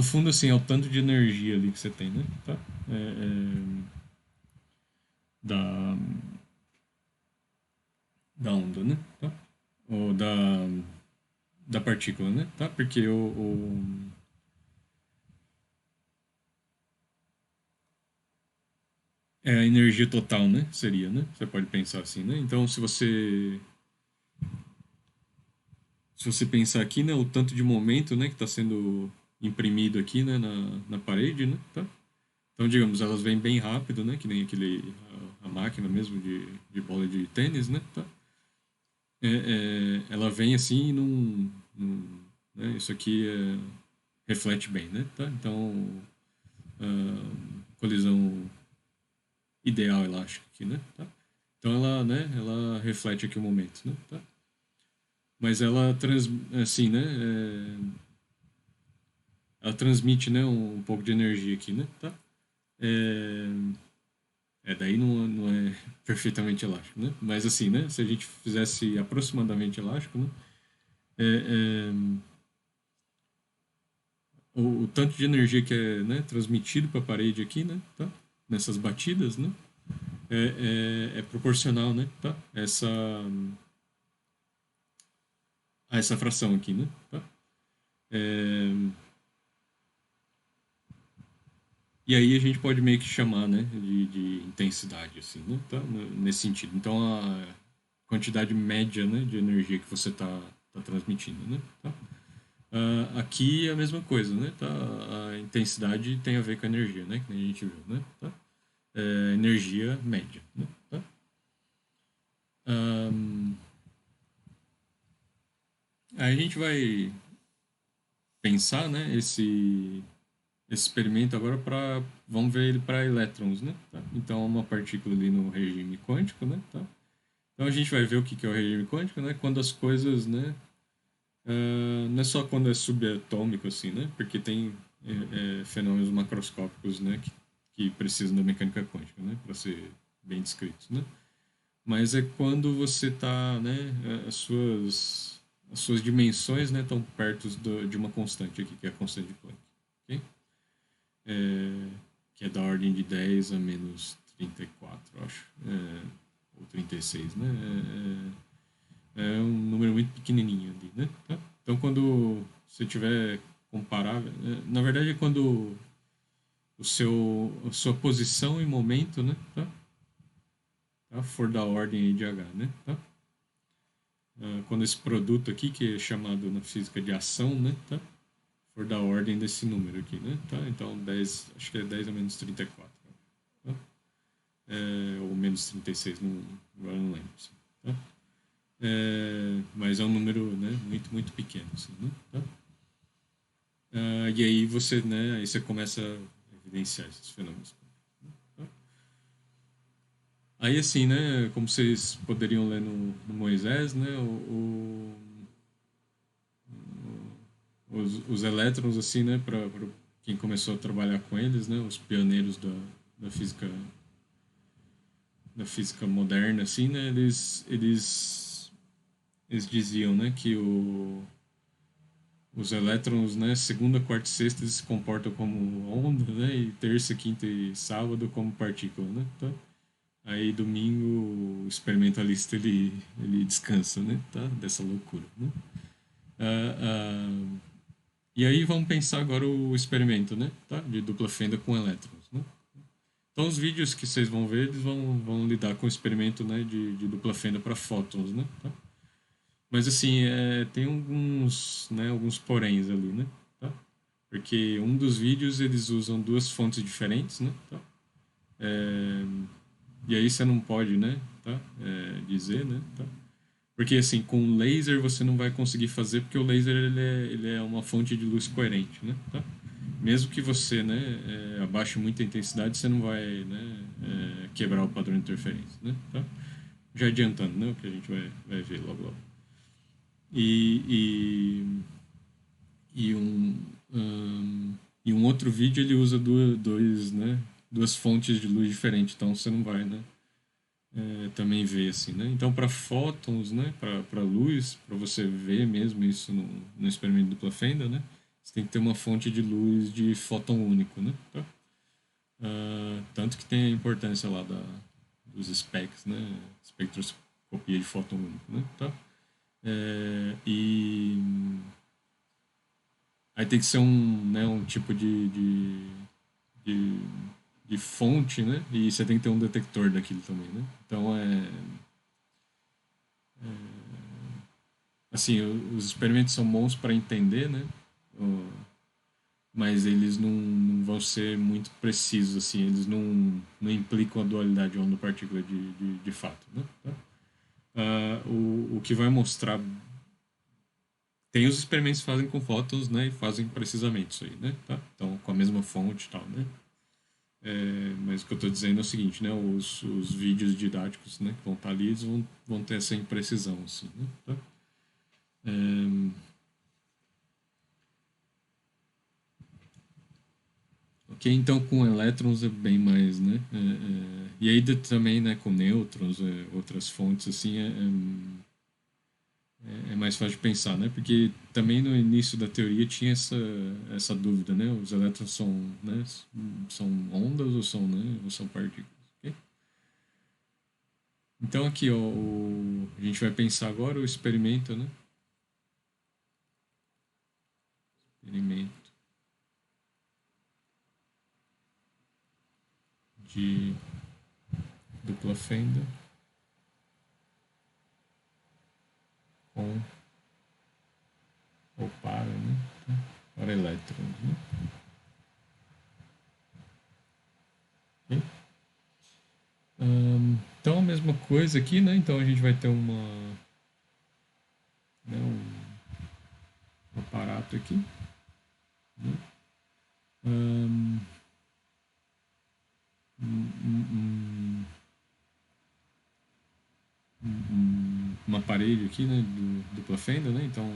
fundo, assim, é o tanto de energia ali que você tem, né? Tá? Da, da onda, né? Tá? Ou da partícula, né? Tá? Porque é a energia total, né? Seria, né? Você pode pensar assim, né? Então, se você pensar aqui, né? O tanto de momento, né? Que está sendo imprimido aqui, né? Na parede, né? Tá? Então, digamos, elas vêm bem rápido, né? Que nem a máquina mesmo de bola de tênis, né? Tá? Ela vem assim né, isso aqui reflete bem, né? Tá? Então, colisão ideal elástica aqui, né? Tá? Então ela reflete aqui o momento, né? Tá? Mas assim, né? Ela transmite, né? Um pouco de energia aqui, né? Tá? É, Daí não é perfeitamente elástico, né? Mas assim, né? Se a gente fizesse aproximadamente elástico, né? É, é, o tanto de energia que é, né, transmitido para a parede aqui, né? Tá? Nessas batidas, né? É proporcional, né? Tá? A essa fração aqui, né? Tá? É, e aí a gente pode meio que chamar, né, de intensidade, assim, né, tá? Nesse sentido. Então, a quantidade média, né, de energia que você tá transmitindo, né, tá? Aqui é a mesma coisa, né, tá? A intensidade tem a ver com a energia, né, que nem a gente viu, né, tá? Energia média, né, tá? Ahn, Aí a gente vai pensar, né, esse experimento agora para vamos ver ele para elétrons, né? Tá? Então uma partícula ali no regime quântico, né? Tá? Então a gente vai ver o que é o regime quântico, né? Quando as coisas, né? Não é só quando é subatômico assim, né? Porque tem fenômenos macroscópicos, né? Que precisam da mecânica quântica, né? Para ser bem descritos, né? Mas é quando você tá, né? As suas dimensões, né? Estão perto de uma constante aqui, que é a constante de Planck, ok? é, que é da ordem de 10 a menos 34, acho, ou 36, né? É um número muito pequenininho ali, né? Tá? Então, quando você tiver comparável, na verdade é quando a sua posição e momento, né? Tá? For da ordem aí de H, né? Tá? Quando esse produto aqui, que é chamado na física de ação, né? Tá? For da ordem desse número aqui, né? Tá? Então, 10, acho que é 10 a menos 34. Tá? Ou menos 36, não, agora não lembro. Assim, tá? Mas é um número, né, muito, muito pequeno. Assim, né? Tá? E aí você começa a evidenciar esses fenômenos. Tá? Aí assim, né, como vocês poderiam ler no Moisés, né, os elétrons, assim, né, para quem começou a trabalhar com eles, né, os pioneiros da física da física moderna, assim, né, eles diziam, né, que os elétrons, né, segunda, quarta e sexta eles se comportam como onda, né, e terça, quinta e sábado como partícula, né, tá? Aí domingo o experimentalista ele descansa, né, tá? Dessa loucura, né? Ah, ah, e aí vamos pensar agora o experimento, né, tá? De dupla fenda com elétrons, né? Então os vídeos que vocês vão ver, eles vão lidar com o experimento, né, de dupla fenda para fótons, né, tá? Mas assim, tem alguns poréns ali, né? Tá? Porque um dos vídeos eles usam duas fontes diferentes, né? Tá? É, e aí você não pode, né? Tá? Dizer, né? Tá? Porque assim, com laser você não vai conseguir fazer porque o laser ele é uma fonte de luz coerente, né? Tá? Mesmo que você, né, abaixe muita intensidade, você não vai, né, quebrar o padrão de interferência, né? Tá? Já adiantando, né? O que a gente vai ver logo logo. E, e, e e um outro vídeo ele usa duas fontes de luz diferentes, então você não vai, né, também ver assim, né? Então para fótons, né, para luz, para você ver mesmo isso no experimento dupla fenda, né, você tem que ter uma fonte de luz de fóton único, né? Tá? Tanto que tem a importância lá dos specs, né, espectroscopia de fóton único, né? Tá? E aí tem que ser um tipo de, de fonte, né? E você tem que ter um detector daquilo também, né? Então, assim, os experimentos são bons para entender, né? Mas eles não vão ser muito precisos, assim, eles não implicam a dualidade onda-partícula de fato, né? Tá? O que vai mostrar tem os experimentos que fazem com fótons, né, e fazem precisamente isso aí, né, tá? Então, com a mesma fonte e tal, né? Mas o que eu estou dizendo é o seguinte, né? Os vídeos didáticos, né, que vão estar ali, eles vão ter essa imprecisão, assim, né? Tá? Ok, então com elétrons é bem mais, né, E aí também, né, com nêutrons, outras fontes, assim, é mais fácil de pensar, né? Porque também no início da teoria tinha essa dúvida, né? Os elétrons são, né, são ondas ou são, né, ou são partículas, ok? Então aqui, ó, a gente vai pensar agora o experimento, né? Experimento de dupla fenda com ou para, né? Para elétrons, né? Ok? Então a mesma coisa aqui, né? Então a gente vai ter né, um aparato aqui, né? Um, um, um aparelho aqui, né? Dupla fenda, né? Então,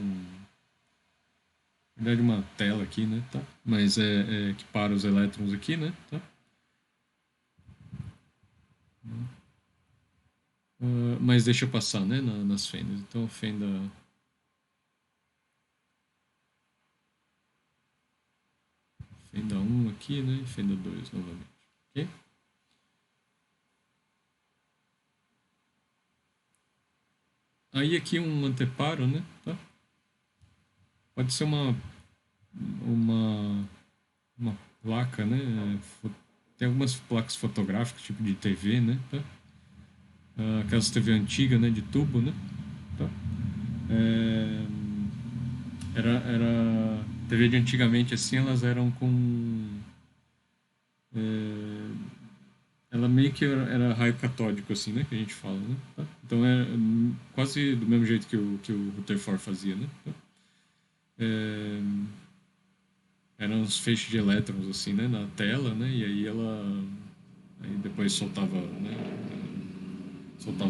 na verdade, uma tela aqui, né? Tá? Mas é que para os elétrons aqui, né? Tá? Mas deixa passar, né? Nas fendas. Então, fenda um aqui, né? E fenda 2 novamente. Ok? Aí aqui um anteparo, né? Tá? Pode ser uma, uma placa, né? Tem algumas placas fotográficas, tipo de TV, né? Tá? Aquelas TV antiga, né? De tubo, né? Tá? É, TV de antigamente, assim, elas eram com... é, ela meio que era raio catódico, assim, né? Que a gente fala, né? Tá? Então é quase do mesmo jeito que o Rutherford fazia, né? Tá? É, eram uns feixes de elétrons, assim, né? Na tela, né? E aí ela... Aí depois soltava a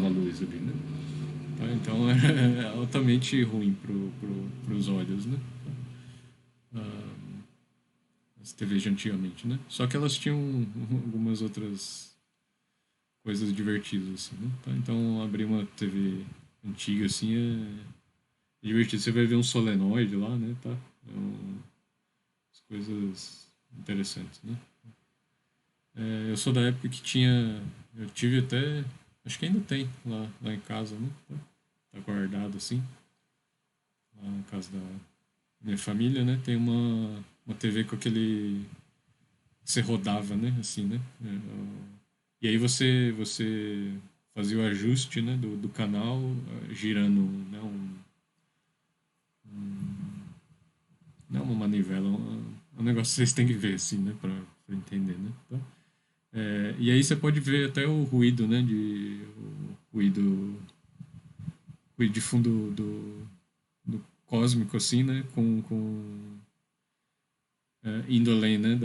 luz ali, né? Tá? Então era altamente ruim pros olhos, né? As TVs de antigamente, né? Só que elas tinham algumas outras coisas divertidas, assim, né? Tá? Então abrir uma TV antiga, assim, é divertido. Você vai ver um solenoide lá, né? Tá? As coisas interessantes, né? Eu sou da época que tinha... Eu tive até... Acho que ainda tem lá em casa, né? Tá guardado, assim. Lá na casa da minha família, né? Tem uma TV com aquele... Você rodava, né? Assim, né? E aí você fazia o ajuste, né? Do canal, girando, né? Não uma manivela, um negócio que vocês têm que ver, assim, né? Pra entender, né? Tá? E aí você pode ver até o ruído, né? Ruído de fundo do cósmico, assim, né? Indo além, né?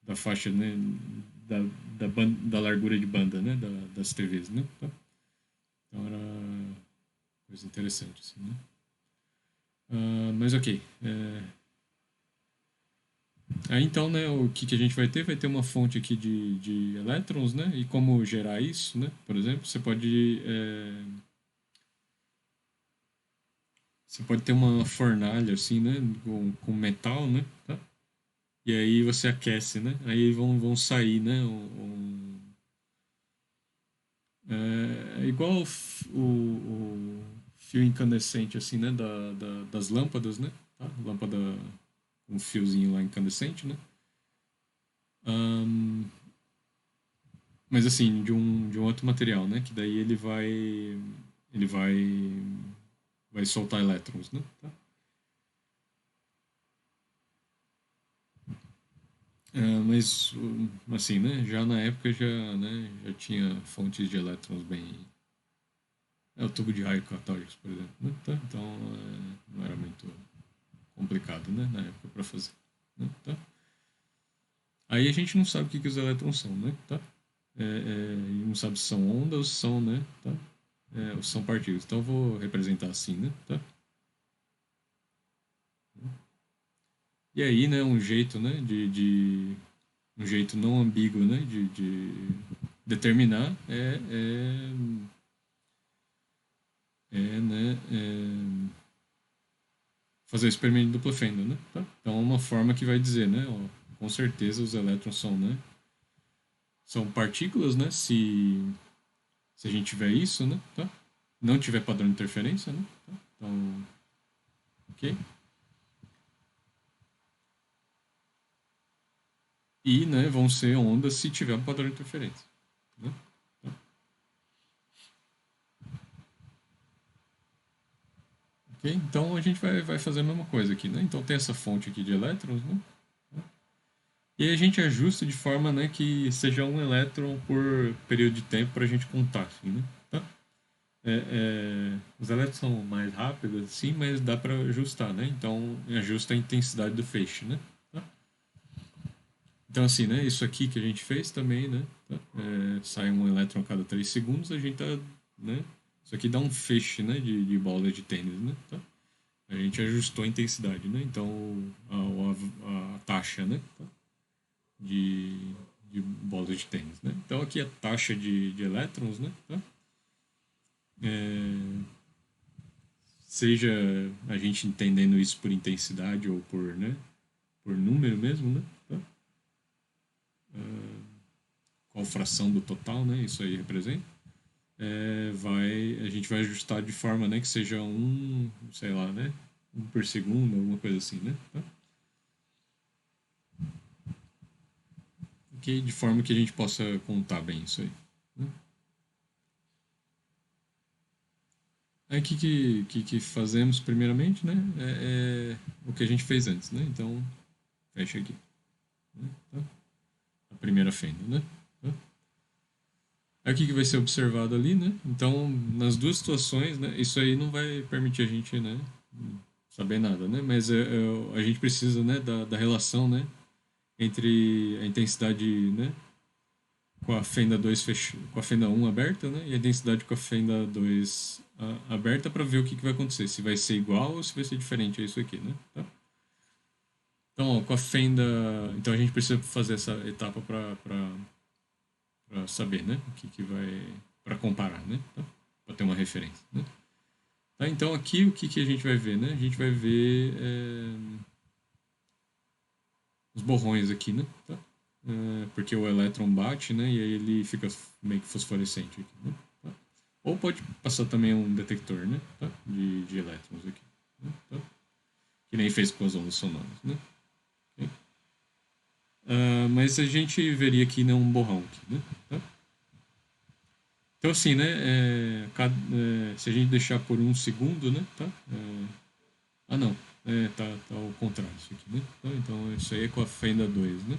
Da faixa, né? Da, da largura de banda, né? Das TVs, né? Tá? Então era coisa interessante, assim, né? Mas ok. Aí então, né, o que a gente vai ter? Vai ter uma fonte aqui de elétrons, né? E como gerar isso, né? Por exemplo, você pode ter uma fornalha assim, né? Com metal, né? Tá? E aí você aquece, né? Aí vão sair, né? É igual o fio incandescente, assim, né? Das lâmpadas, né? Tá? Lâmpada com um fiozinho lá incandescente, né? Ahn, mas assim, de um outro material, né? Que daí ele vai soltar elétrons, né? Tá? Mas assim, né? Já na época já tinha fontes de elétrons bem... o tubo de raio catódicos, por exemplo, né? Tá? Então não era muito complicado, né? Na época para fazer, né? Tá? Aí a gente não sabe o que os elétrons são, né? Tá? E não sabe se são ondas ou se são, né? Tá? Ou se são partículas. Então eu vou representar assim, né? Tá? E aí, né? Um jeito, né? De um jeito não ambíguo, né, de determinar né, fazer o experimento de dupla fenda, né? Tá? Então é uma forma que vai dizer, né? Ó, com certeza os elétrons são, né? São partículas, né? Se a gente tiver isso, né? Tá? Não tiver padrão de interferência, né? Tá? Então, ok? E, né? Vão ser ondas se tiver um padrão de interferência, né? Tá? Ok? Então a gente vai fazer a mesma coisa aqui, né? Então tem essa fonte aqui de elétrons, né? E aí a gente ajusta de forma, né, que seja um elétron por período de tempo para a gente contar, assim, né? Tá? Os elétrons são mais rápidos, sim, mas dá para ajustar, né? Então ajusta a intensidade do feixe, né? Tá? Então assim, né? Isso aqui que a gente fez também, né? Tá? Sai um elétron a cada 3 segundos, a gente tá, né? Isso aqui dá um feixe, né? De bola de tênis, né? Tá? A gente ajustou a intensidade, né? Então a taxa, né? Tá? de, de bola de tênis, né? Então aqui a taxa de elétrons, né? Tá? É, seja a gente entendendo isso por intensidade ou por, né? Por número mesmo, né? Tá? Qual fração do total, né? Isso aí representa. A gente vai ajustar de forma, né? Que seja um, sei lá, né? Um por segundo, alguma coisa assim, né? Tá? Okay? De forma que a gente possa contar bem isso aí. Né? Aí o que fazemos primeiramente, né? O que a gente fez antes, né? Então, fecha aqui. Né? Tá? A primeira fenda, né? Tá? Aí o que vai ser observado ali, né? Então, nas duas situações, né? Isso aí não vai permitir a gente, né? Saber nada, né? Mas a gente precisa, né? Da relação, né? Entre a intensidade, né? Com a fenda 2 com a fenda um aberta, né? E a densidade com a fenda 2 aberta para ver o que vai acontecer, se vai ser igual ou se vai ser diferente, é isso aqui, né? Tá? Então, ó, com a fenda, então a gente precisa fazer essa etapa para saber, né? O que vai para comparar, né? Tá? Para ter uma referência, né? Tá? Então aqui o que a gente vai ver, né? A gente vai ver os borrões aqui, né? Tá? Porque o elétron bate, né? E aí ele fica meio que fosforescente aqui, né? Tá? Ou pode passar também um detector, né? Tá? De elétrons aqui. Né? Tá? Que nem fez com as ondas sonoras, né? Okay? Mas a gente veria aqui, né, um borrão aqui, né? Tá? Então assim, né? Se a gente deixar por um segundo, né? Tá? Não. Tá ao contrário isso aqui, né? Tá? Então isso aí é com a fenda 2, né?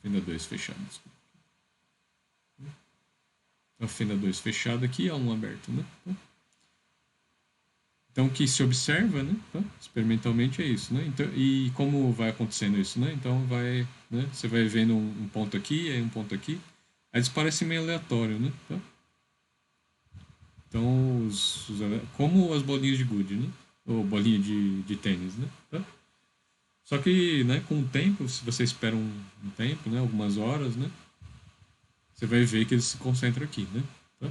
Fenda 2 fechada, desculpa. A fenda 2 fechada aqui, a 1 aberta, né? Tá? Então, o que se observa, né, tá? Experimentalmente é isso, né? Então, e como vai acontecendo isso, né? Então, né? Você vai vendo um ponto aqui, aí um ponto aqui. Aí eles parecem meio aleatório, né? Tá? Então, como as bolinhas de gude, né? Ou bolinha de tênis, né? Tá? Só que, né, com o tempo, se você espera um tempo, né, algumas horas, né? Você vai ver que eles se concentram aqui, né? Tá?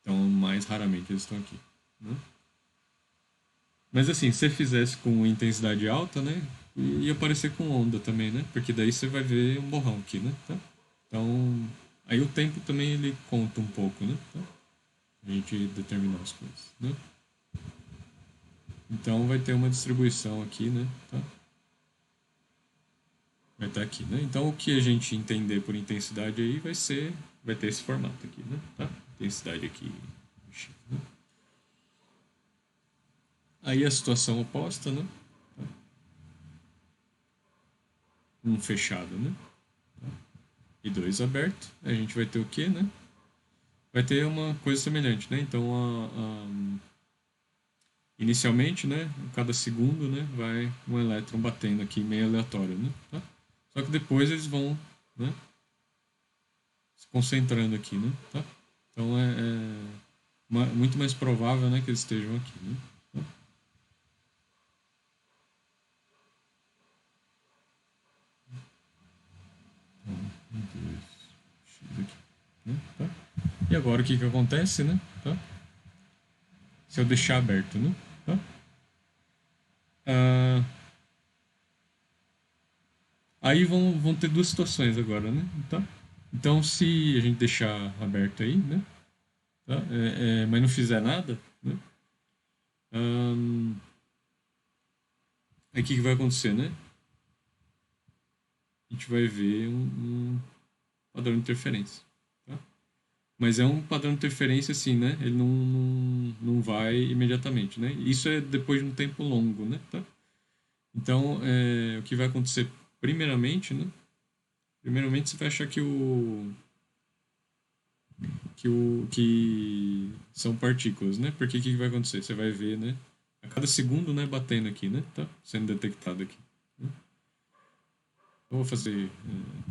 Então, mais raramente eles estão aqui, né? Mas assim, se você fizesse com intensidade alta, né? Ia parecer com onda também, né? Porque daí você vai ver um borrão aqui, né? Tá? Então, aí o tempo também ele conta um pouco, né? Tá? A gente determinar as coisas, né? Então vai ter uma distribuição aqui, né? Tá? Vai estar aqui, né? Então o que a gente entender por intensidade aí vai ter esse formato aqui, né? Tá? Intensidade aqui, né? Aí a situação oposta, né? Tá? Um fechado, né? E dois aberto. A gente vai ter o quê, né? Vai ter uma coisa semelhante, né? Então, inicialmente, né, cada segundo, né, vai um elétron batendo aqui meio aleatório, né? Tá? Só que depois eles vão, né, se concentrando aqui, né? Tá? Então muito mais provável, né, que eles estejam aqui, né? Tá? né? Tá? E agora o que que acontece, né? Tá? Se eu deixar aberto, né? Tá? Ah, aí vão ter duas situações agora, né? Tá? Então, se a gente deixar aberto aí, né? Tá? Mas não fizer nada, né? Ahn, aí o que que vai acontecer, né? A gente vai ver um padrão de interferência. Tá? Mas é um padrão de interferência assim, né? Ele não vai imediatamente, né? Isso é depois de um tempo longo, né? Tá? Então, o que vai acontecer primeiramente, né? Primeiramente você vai achar que são partículas, né? Porque o que vai acontecer? Você vai ver, né? A cada segundo, né? Batendo aqui, né? Tá? Sendo detectado aqui. Né? Eu vou fazer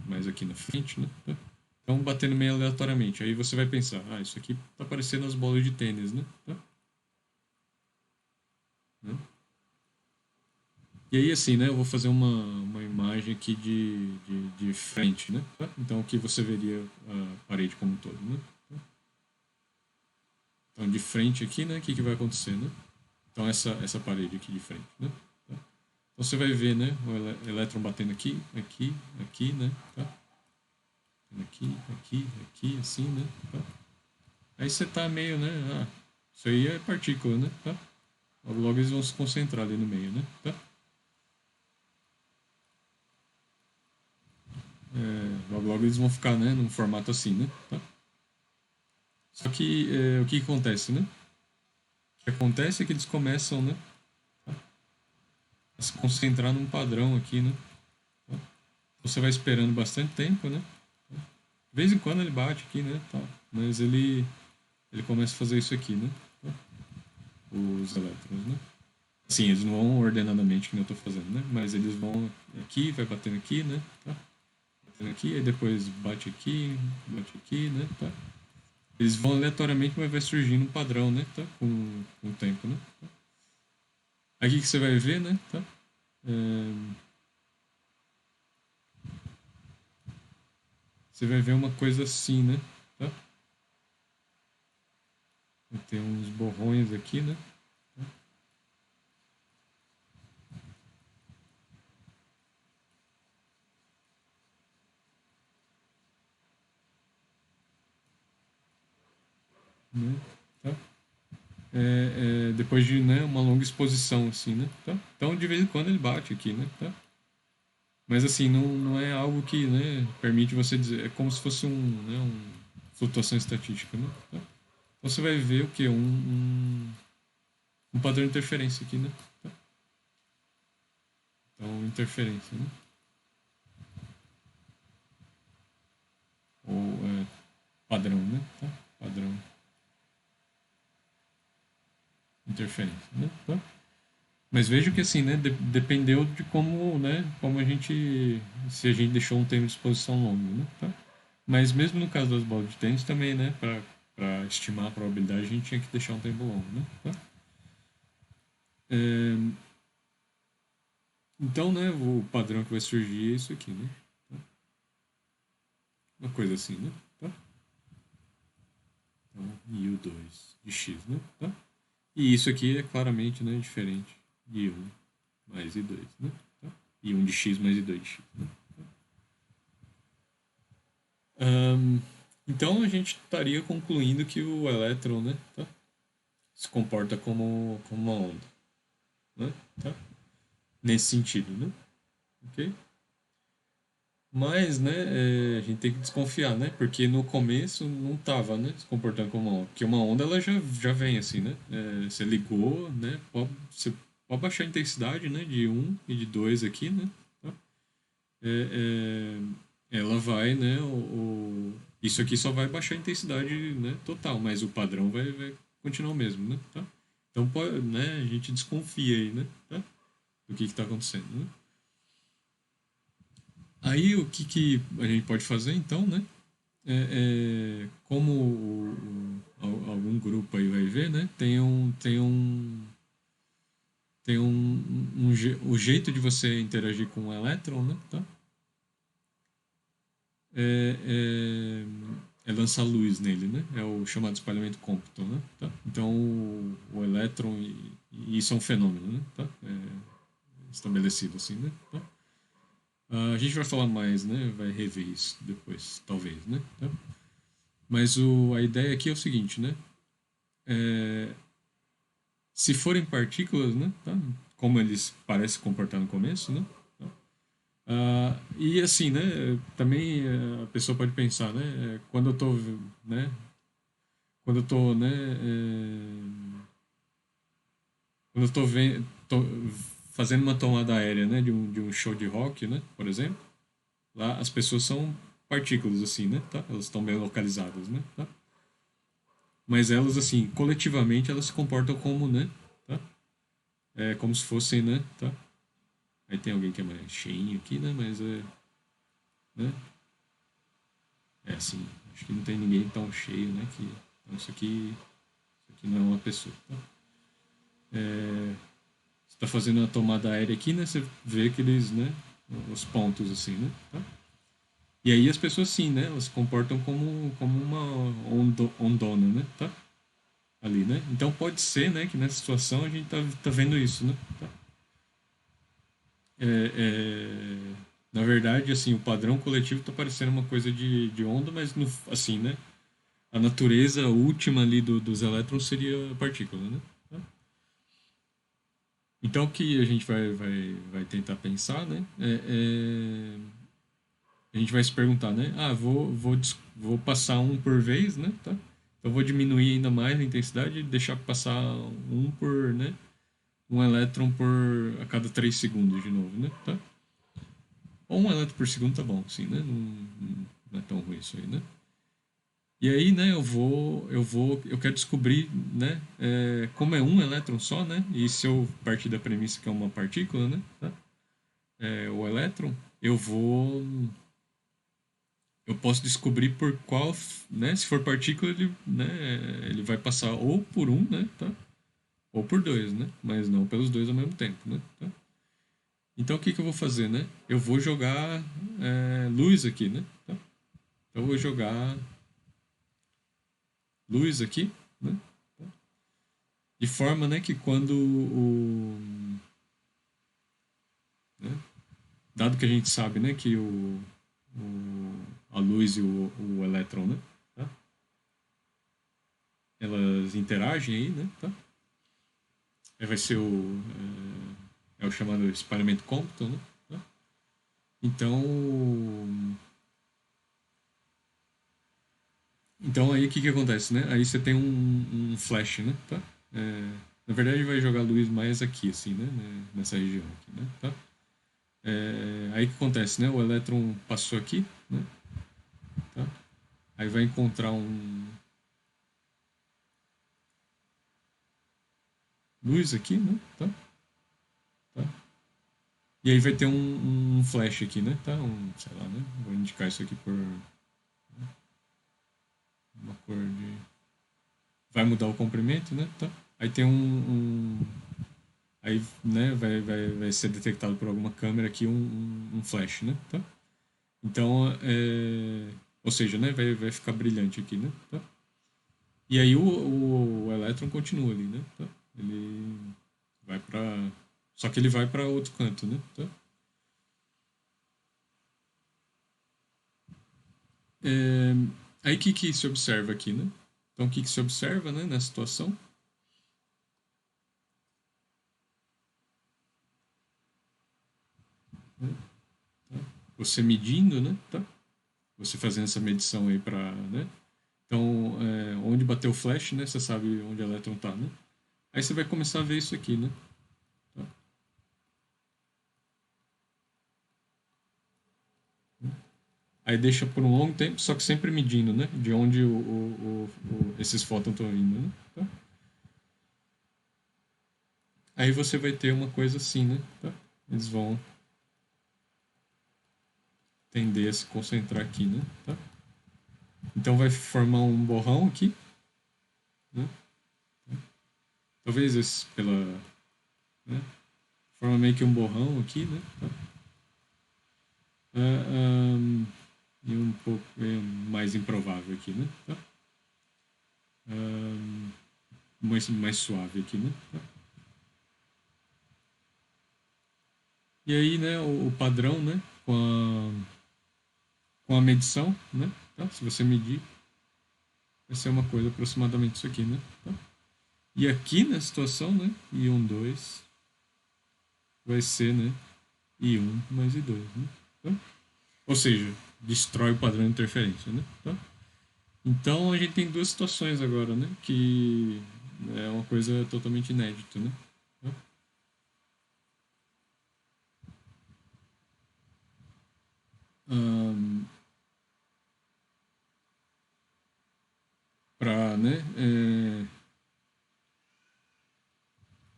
mais aqui na frente, né? Tá? Então, batendo meio aleatoriamente. Aí você vai pensar, isso aqui tá parecendo as bolas de tênis, né? Tá? Né? E aí, assim, né? Eu vou fazer uma imagem aqui de frente, né? Tá? Então, aqui você veria a parede como um todo, né? Então, de frente aqui, né? O que que vai acontecer, né? Então, essa parede aqui de frente, né? Tá? Então, você vai ver, né? O elétron batendo aqui, aqui, aqui, né? Tá? Aqui, aqui, aqui, assim, né? Tá? Aí você tá meio, né? Isso aí é partícula, né? Tá? Logo, logo eles vão se concentrar ali no meio, né? Tá? Logo, logo eles vão ficar, né? Num formato assim, né? Tá? Só que o que acontece, né? O que acontece é que eles começam, né? A se concentrar num padrão aqui, né? Tá? Você vai esperando bastante tempo, né? De vez em quando ele bate aqui, né? Tá? Mas ele começa a fazer isso aqui, né? Tá? Os elétrons, né? Sim, eles não vão ordenadamente que nem eu tô fazendo, né? Mas eles vão aqui, vai batendo aqui, né? Tá? Batendo aqui, aí depois bate aqui, né? Tá? Eles vão aleatoriamente, mas vai surgindo um padrão, né? Tá? Com o tempo, né? Aqui que você vai ver, né? Tá? É, você vai ver uma coisa assim, né? Tá? Vai ter uns borrões aqui, né? Né? Tá? Depois de, né, uma longa exposição, assim, né? Tá? Então, de vez em quando ele bate aqui, né? Tá? Mas, assim, não é algo que, né, permite você dizer... É como se fosse flutuação estatística, né? Tá? Então, você vai ver o quê? Um padrão de interferência aqui, né? Tá? Então, interferência, né? Ou padrão, né? Tá? Padrão, interferência, né? Tá? Mas vejo que assim, né, dependeu de como, né, como a gente, se a gente deixou um tempo de exposição longo, né, tá? Mas mesmo no caso das bolas de tênis também, né, para estimar a probabilidade a gente tinha que deixar um tempo longo, né, tá? É, então, né, o padrão que vai surgir é isso aqui, né? Tá? Uma coisa assim, né? Tá? Então, e o 2 de x, né? Tá? E isso aqui é claramente, né, diferente de um mais i2, né? Tá? E um de x mais i2 de x, né? Ahn, então a gente estaria concluindo que o elétron, né, tá, se comporta como uma onda, né, tá? Nesse sentido, né? Ok? Mas, né, a gente tem que desconfiar, né? Porque no começo não estava, né, se comportando como uma onda. Porque uma onda ela já vem assim, né? Você ligou, né? Você pode baixar a intensidade, né, de um e de 2 aqui, né? Tá? Ela vai, né? Isso aqui só vai baixar a intensidade, né, total, mas o padrão vai continuar o mesmo, né? Tá? Então, né, a gente desconfia aí, né? Tá? Do que está acontecendo, né? Aí, o que a gente pode fazer, então, né? Como algum grupo aí vai ver, né? O jeito de você interagir com o elétron, né? Tá? É, é, lançar luz nele, né? É o chamado espalhamento Compton, né? Tá? Então o elétron e isso é um fenômeno, né? Tá? Estabelecido assim, né? Tá? A gente vai falar mais, né? Vai rever isso depois, talvez, né? Tá? Mas a ideia aqui é o seguinte, né? É, se forem partículas, né? Tá? Como eles parecem se comportar no começo, né? Tá? E assim, né? Também a pessoa pode pensar, né? Quando eu tô, né? Quando eu tô, né? Quando eu tô fazendo uma tomada aérea, né? De um show de rock, né? Por exemplo, lá as pessoas são partículas, assim, né? Tá? Elas estão bem localizadas, né? Tá? Mas elas, assim, coletivamente, elas se comportam como, né? Tá? É como se fossem, né? Tá? Aí tem alguém que é mais cheinho aqui, né? Mas né? É assim, acho que não tem ninguém tão cheio, né? Que então, isso aqui não é uma pessoa. Tá? Você está fazendo uma tomada aérea aqui, né? Você vê aqueles, né? Os pontos assim, né? Tá? E aí as pessoas sim, né? Elas se comportam como uma ondona, né? Tá? Ali, né? Então pode ser, né? Que nessa situação a gente tá vendo isso, né? Tá? Na verdade, assim, o padrão coletivo está parecendo uma coisa de onda, mas no, assim, né? A natureza última ali dos elétrons seria a partícula, né? Tá? Então o que a gente vai tentar pensar, né? A gente vai se perguntar, né? Ah, vou passar um por vez, né? Tá? Então vou diminuir ainda mais a intensidade e deixar passar um por, né? Um elétron por a cada 3 segundos de novo, né? Tá? Ou um elétron por segundo tá bom, sim, né? Não é tão ruim isso aí, né? E aí, né, eu quero descobrir, né, como é um elétron só, né? E se eu partir da premissa que é uma partícula, né? Tá? O elétron, eu posso descobrir por qual, né? Se for partícula, ele vai passar ou por um, né? Tá? Ou por dois, né? Mas não pelos dois ao mesmo tempo, né? Tá? Então o que que eu vou fazer, né? Eu vou jogar luz aqui, né? Tá? Então eu vou jogar luz aqui, né? De forma, né, que quando né, dado que a gente sabe, né, que a luz e o elétron, né? Tá? Elas interagem aí, né? Tá? Aí vai ser o chamado espalhamento Compton, né? Tá? Então, então aí o que que acontece, né? Aí você tem um flash, né? Tá? Na verdade vai jogar luz mais aqui, assim, né? Nessa região aqui, né? Tá? Aí o que acontece, né? O elétron passou aqui, né? Tá? Aí vai encontrar luz aqui, né? Tá? Tá? E aí vai ter um flash aqui, né? Tá? Sei lá, né? Vou indicar isso aqui por uma cor de... Vai mudar o comprimento, né? Tá? Aí tem aí, né, vai ser detectado por alguma câmera aqui um flash, né? Tá? Então, ou seja, né, vai ficar brilhante aqui, né? Tá? E aí o elétron continua ali, né? Tá? Ele vai para só que ele vai para outro canto, né? Tá? É, aí o que se observa aqui, né? Então o que se observa, né, nessa situação? Né? Tá? Você medindo, né? Tá? Você fazendo essa medição aí para, né? Então, onde bateu o flash, né? Você sabe onde o elétron tá, né? Aí você vai começar a ver isso aqui, né? Tá? Aí deixa por um longo tempo, só que sempre medindo, né? De onde esses fótons estão indo, né? Tá? Aí você vai ter uma coisa assim, né? Tá? Eles vão tender a se concentrar aqui, né? Tá? Então vai formar um borrão aqui, né? Talvez esse pela, né? Forma meio que um borrão aqui, né? Tá? E um pouco mais mais improvável aqui, né? Tá? Mais suave aqui, né? Tá? E aí, né, o padrão, né, com a medição, né? Tá? Se você medir, vai ser uma coisa aproximadamente isso aqui, né? Tá? E aqui na situação, né, I1, 2 vai ser, né, I1 mais I2, né? Tá? Ou seja, destrói o padrão de interferência, né? Tá? Então a gente tem duas situações agora, né? Que é uma coisa totalmente inédita, né? Tá? Para, né?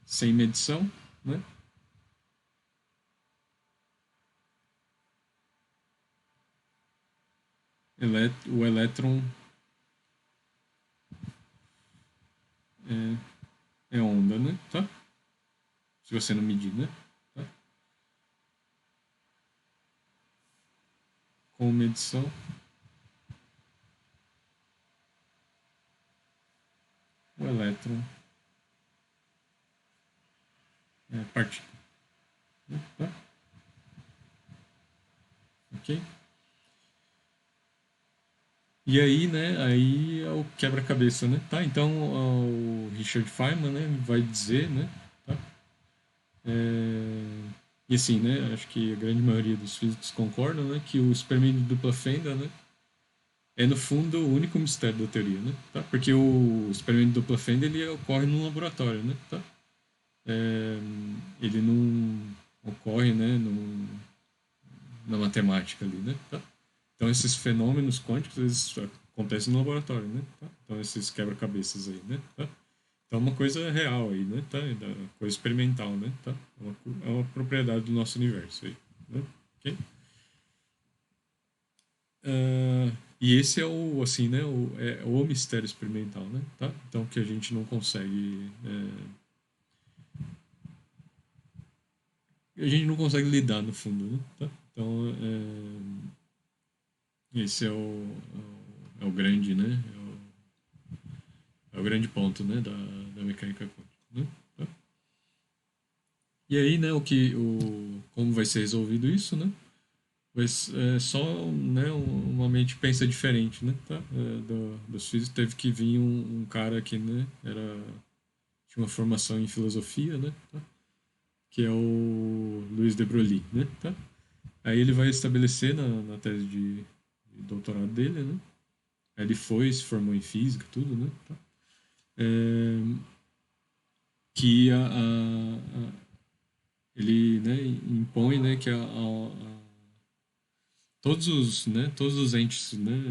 Sem medição, né? O elétron é onda, né? Tá? Se você não medir, né? Tá? Com medição, o elétron é partícula, né? Tá? Ok? E aí, né, aí é o quebra-cabeça, né? Tá? Então, o Richard Feynman, né, vai dizer, né, tá? E assim, né, acho que a grande maioria dos físicos concordam, né, que o experimento de dupla fenda, né, é no fundo o único mistério da teoria, né? Tá? Porque o experimento de dupla fenda ele ocorre num laboratório, né? Tá? É, ele não ocorre, né, na matemática ali, né? Tá? Então esses fenômenos quânticos eles acontecem no laboratório, né? Tá? Então esses quebra-cabeças aí, né? Tá? Então é uma coisa real aí, né? Tá? Coisa experimental, né? Tá? É uma propriedade do nosso universo aí, né? Ok? E esse é o, assim, né? O mistério experimental, né? Tá? Então que a gente não consegue a gente não consegue lidar no fundo, né? Tá? Então esse é o grande, né? É o grande ponto, né? Da mecânica quântica, né? Tá? E aí, né? Como vai ser resolvido isso, né? Mas é só, né, uma mente pensa diferente, né? Tá? Dos físicos teve que vir um cara que, né, tinha uma formação em filosofia, né? Tá? Que é o Luiz de Broglie, né? Tá? Aí ele vai estabelecer na tese de doutorado dele, né? Aí ele se formou em física, tudo, né? Tá? É, que ele, né, impõe, né, que todos os entes, né,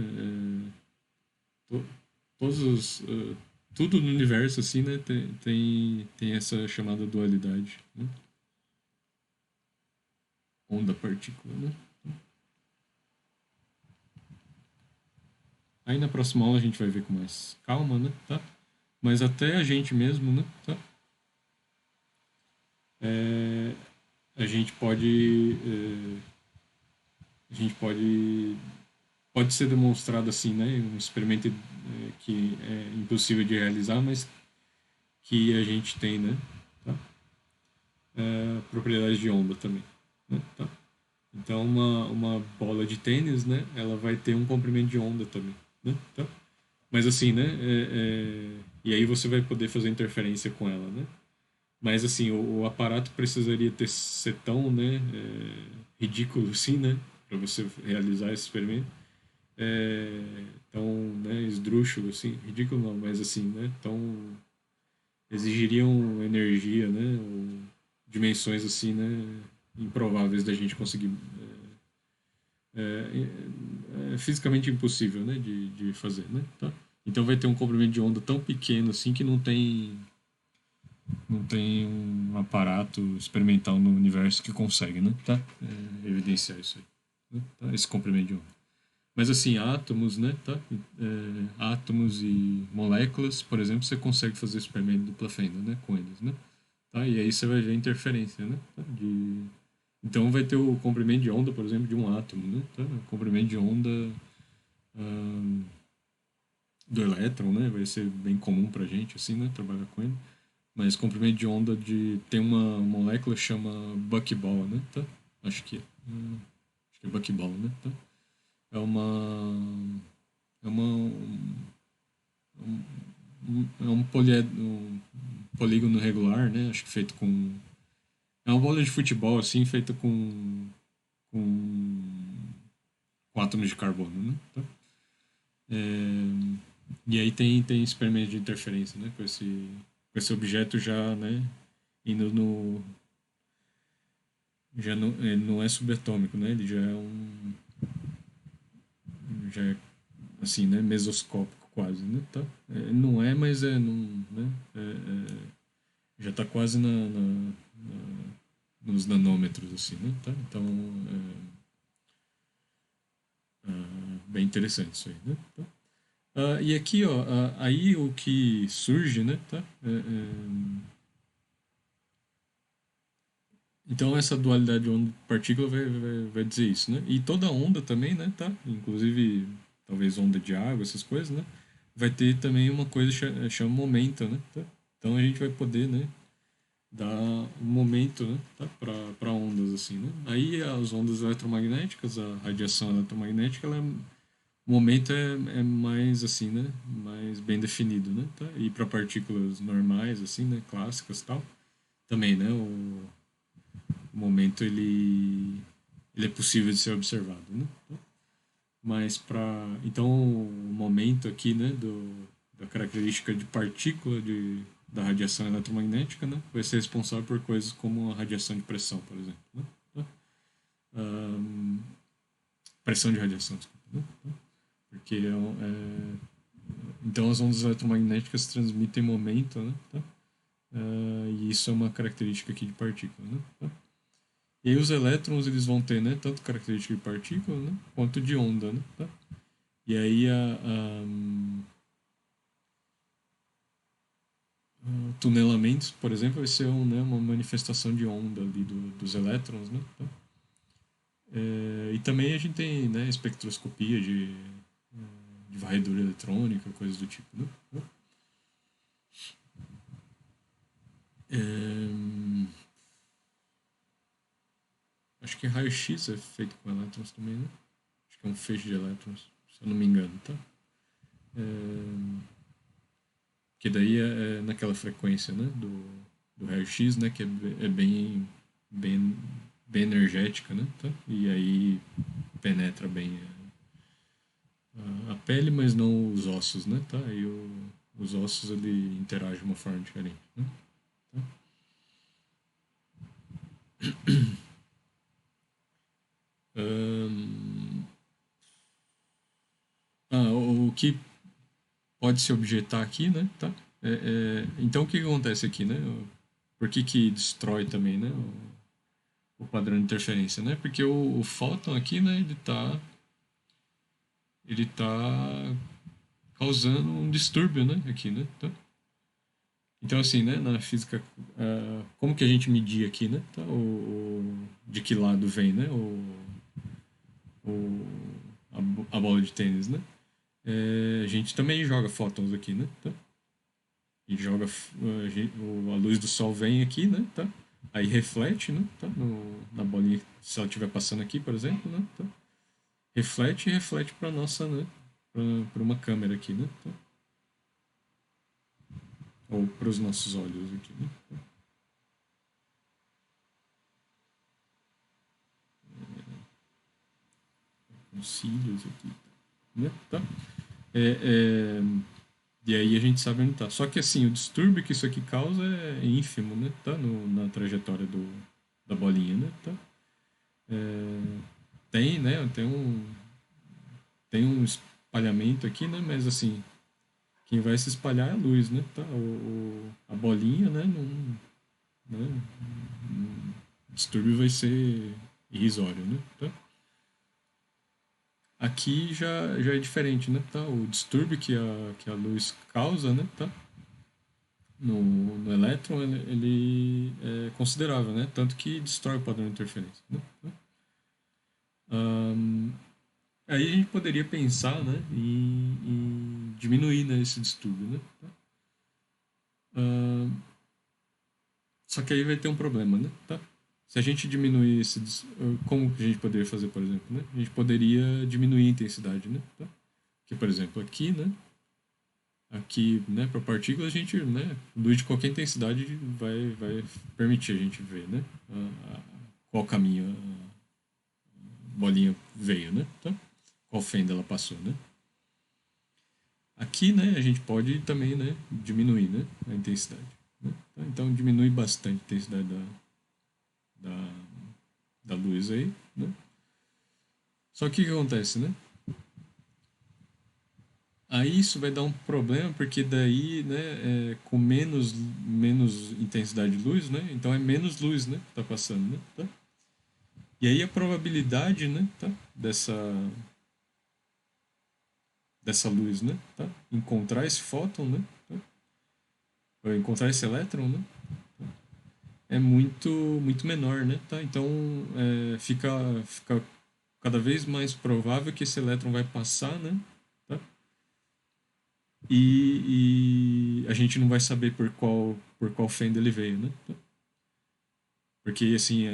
to- todos os, tudo no universo, assim, né, tem essa chamada dualidade, né? Onda-partícula, né? Aí na próxima aula a gente vai ver com mais calma, né? Tá? Mas até a gente mesmo, né? Tá? É, a gente pode. A gente pode ser demonstrado assim, né? Um experimento que é impossível de realizar, mas que a gente tem, né? Tá? Propriedades de onda também, né? Tá? Então uma bola de tênis, né? Ela vai ter um comprimento de onda também, né? Tá? Mas assim, né? E aí você vai poder fazer interferência com ela, né? Mas assim, o aparato precisaria ser tão, né, ridículo assim, né, para você realizar esse experimento. Tão, né, esdrúxulo assim, ridículo não, mas assim, né, tão exigiriam energia, né, ou dimensões assim, né, improváveis da gente conseguir. É fisicamente impossível, né, de fazer, né, tá? Então vai ter um comprimento de onda tão pequeno assim que não tem um aparato experimental no universo que consegue, né? Tá? Evidenciar isso aí. Né? Tá? Esse comprimento de onda. Mas assim, átomos, né? Tá? Átomos e moléculas, por exemplo, você consegue fazer experimento de dupla fenda, né? Com eles, né? Tá? E aí você vai ver a interferência, né? Tá? Então vai ter o comprimento de onda, por exemplo, de um átomo, né? Tá? O comprimento de onda ahn, do elétron, né? Vai ser bem comum pra gente, assim, né? Trabalhar com ele. Mas comprimento de onda tem uma molécula que chama buckball, né? Tá? Acho que, acho que é buckball, né? Tá? É um polígono regular, né? Acho que feito com é uma bola de futebol assim, feita com, com átomos de carbono, né? Tá? É, e aí tem experimento de interferência, né? Com esse objeto já, né? Indo no já não, ele não é subatômico, né? Ele já é assim, né? Mesoscópico quase, né? Tá? Não é, mas não, né? Já está quase nos nanômetros, assim, né? Tá? Então, bem interessante isso aí, né? Tá? E aqui, ó, aí o que surge, né? Tá? Então, essa dualidade onda-partícula vai dizer isso, né? E toda onda também, né? Tá? Inclusive, talvez onda de água, essas coisas, né? Vai ter também uma coisa que chama momento, né? Tá? Então, a gente vai poder, né? Dar um momento, né, tá? Para ondas assim, né? Aí as ondas eletromagnéticas, a radiação eletromagnética, o momento é mais assim, né? Mais bem definido, né? Tá? E para partículas normais assim, né? Clássicas e tal, também, né? O momento ele é possível de ser observado, né? Mas para então o momento aqui, né? Da característica de partícula da radiação eletromagnética, né? Vai ser responsável por coisas como a radiação de pressão, por exemplo, né? Ahn, pressão de radiação, desculpa, né? Porque então as ondas eletromagnéticas transmitem momento, né? Tá? E isso é uma característica aqui de partícula, né? Tá? E aí os elétrons eles vão ter, né, tanto característica de partícula, né, quanto de onda, né? Tá? E aí tunelamentos, por exemplo, vai ser uma manifestação de onda ali dos elétrons, né? Tá? E também a gente tem, né, espectroscopia de varredura eletrônica, coisas do tipo, né? É, acho que raio-x é feito com elétrons também, né? Acho que é um feixe de elétrons, se eu não me engano, tá? É, que daí é naquela frequência, né? Do raio-x, né? Que é bem, bem energética, né? Tá? E aí penetra bem a pele, mas não os ossos, né? Tá? E os ossos ele interagem de uma forma diferente, né? Tá? Ahn, o que pode se objetar aqui, né? Tá? Então o que acontece aqui, né? Por que destrói também, né? O padrão de interferência, né? Porque o fóton aqui, né? Ele tá causando um distúrbio, né? Aqui, né? Tá? Então assim, né? Na física, como que a gente media aqui, né? Tá? De que lado vem, né? O, a bola de tênis, né? A gente também joga fótons aqui, né? Tá? E joga a luz do sol vem aqui, né? Tá? Aí reflete, né? Tá? Na bolinha, se ela estiver passando aqui, por exemplo, né? Tá? Reflete e reflete para nossa, né? Para uma câmera aqui, né? Tá? Ou para os nossos olhos aqui, né? Os cílios aqui, né? Tá? É, é, e aí a gente sabe onde tá. Só que assim, o distúrbio que isso aqui causa é ínfimo, né? Tá? Na trajetória da bolinha, né? Tá? É, tem, né? Tem um espalhamento aqui, né? Mas assim, quem vai se espalhar é a luz, né? Tá? A bolinha, né? Né? O distúrbio vai ser irrisório, né? Tá? Aqui já é diferente, né? Tá? O distúrbio que a luz causa, né? Tá? No elétron, ele é considerável, né? Tanto que destrói o padrão de interferência, né? Tá? aí a gente poderia pensar, né, em diminuir, né, esse distúrbio, né? Tá? Ah, só que aí vai ter um problema, né? Tá? Se a gente diminuir como que a gente poderia fazer, por exemplo, né? A gente poderia diminuir a intensidade, né? Tá? Que, por exemplo, aqui, né? Aqui, né, para partículas, a gente, né, luz de qualquer intensidade vai permitir a gente ver, né? Qual caminho a bolinha veio, né? Tá? Qual fenda ela passou, né? Aqui, né, a gente pode também, né, diminuir, né, a intensidade. Né? Tá? Então diminui bastante a intensidade da, da luz aí, né? Só que o que acontece, né? Aí isso vai dar um problema, porque daí, né, com menos intensidade de luz, né? Então é menos luz, né, que tá passando, né? Tá? E aí a probabilidade, né, tá? Dessa luz, né, tá? Encontrar esse fóton, né? Tá? Ou encontrar esse elétron, né? É muito menor, né? Tá? Então fica cada vez mais provável que esse elétron vai passar, né? Tá? E a gente não vai saber por qual fenda ele veio, né? Tá? Porque assim,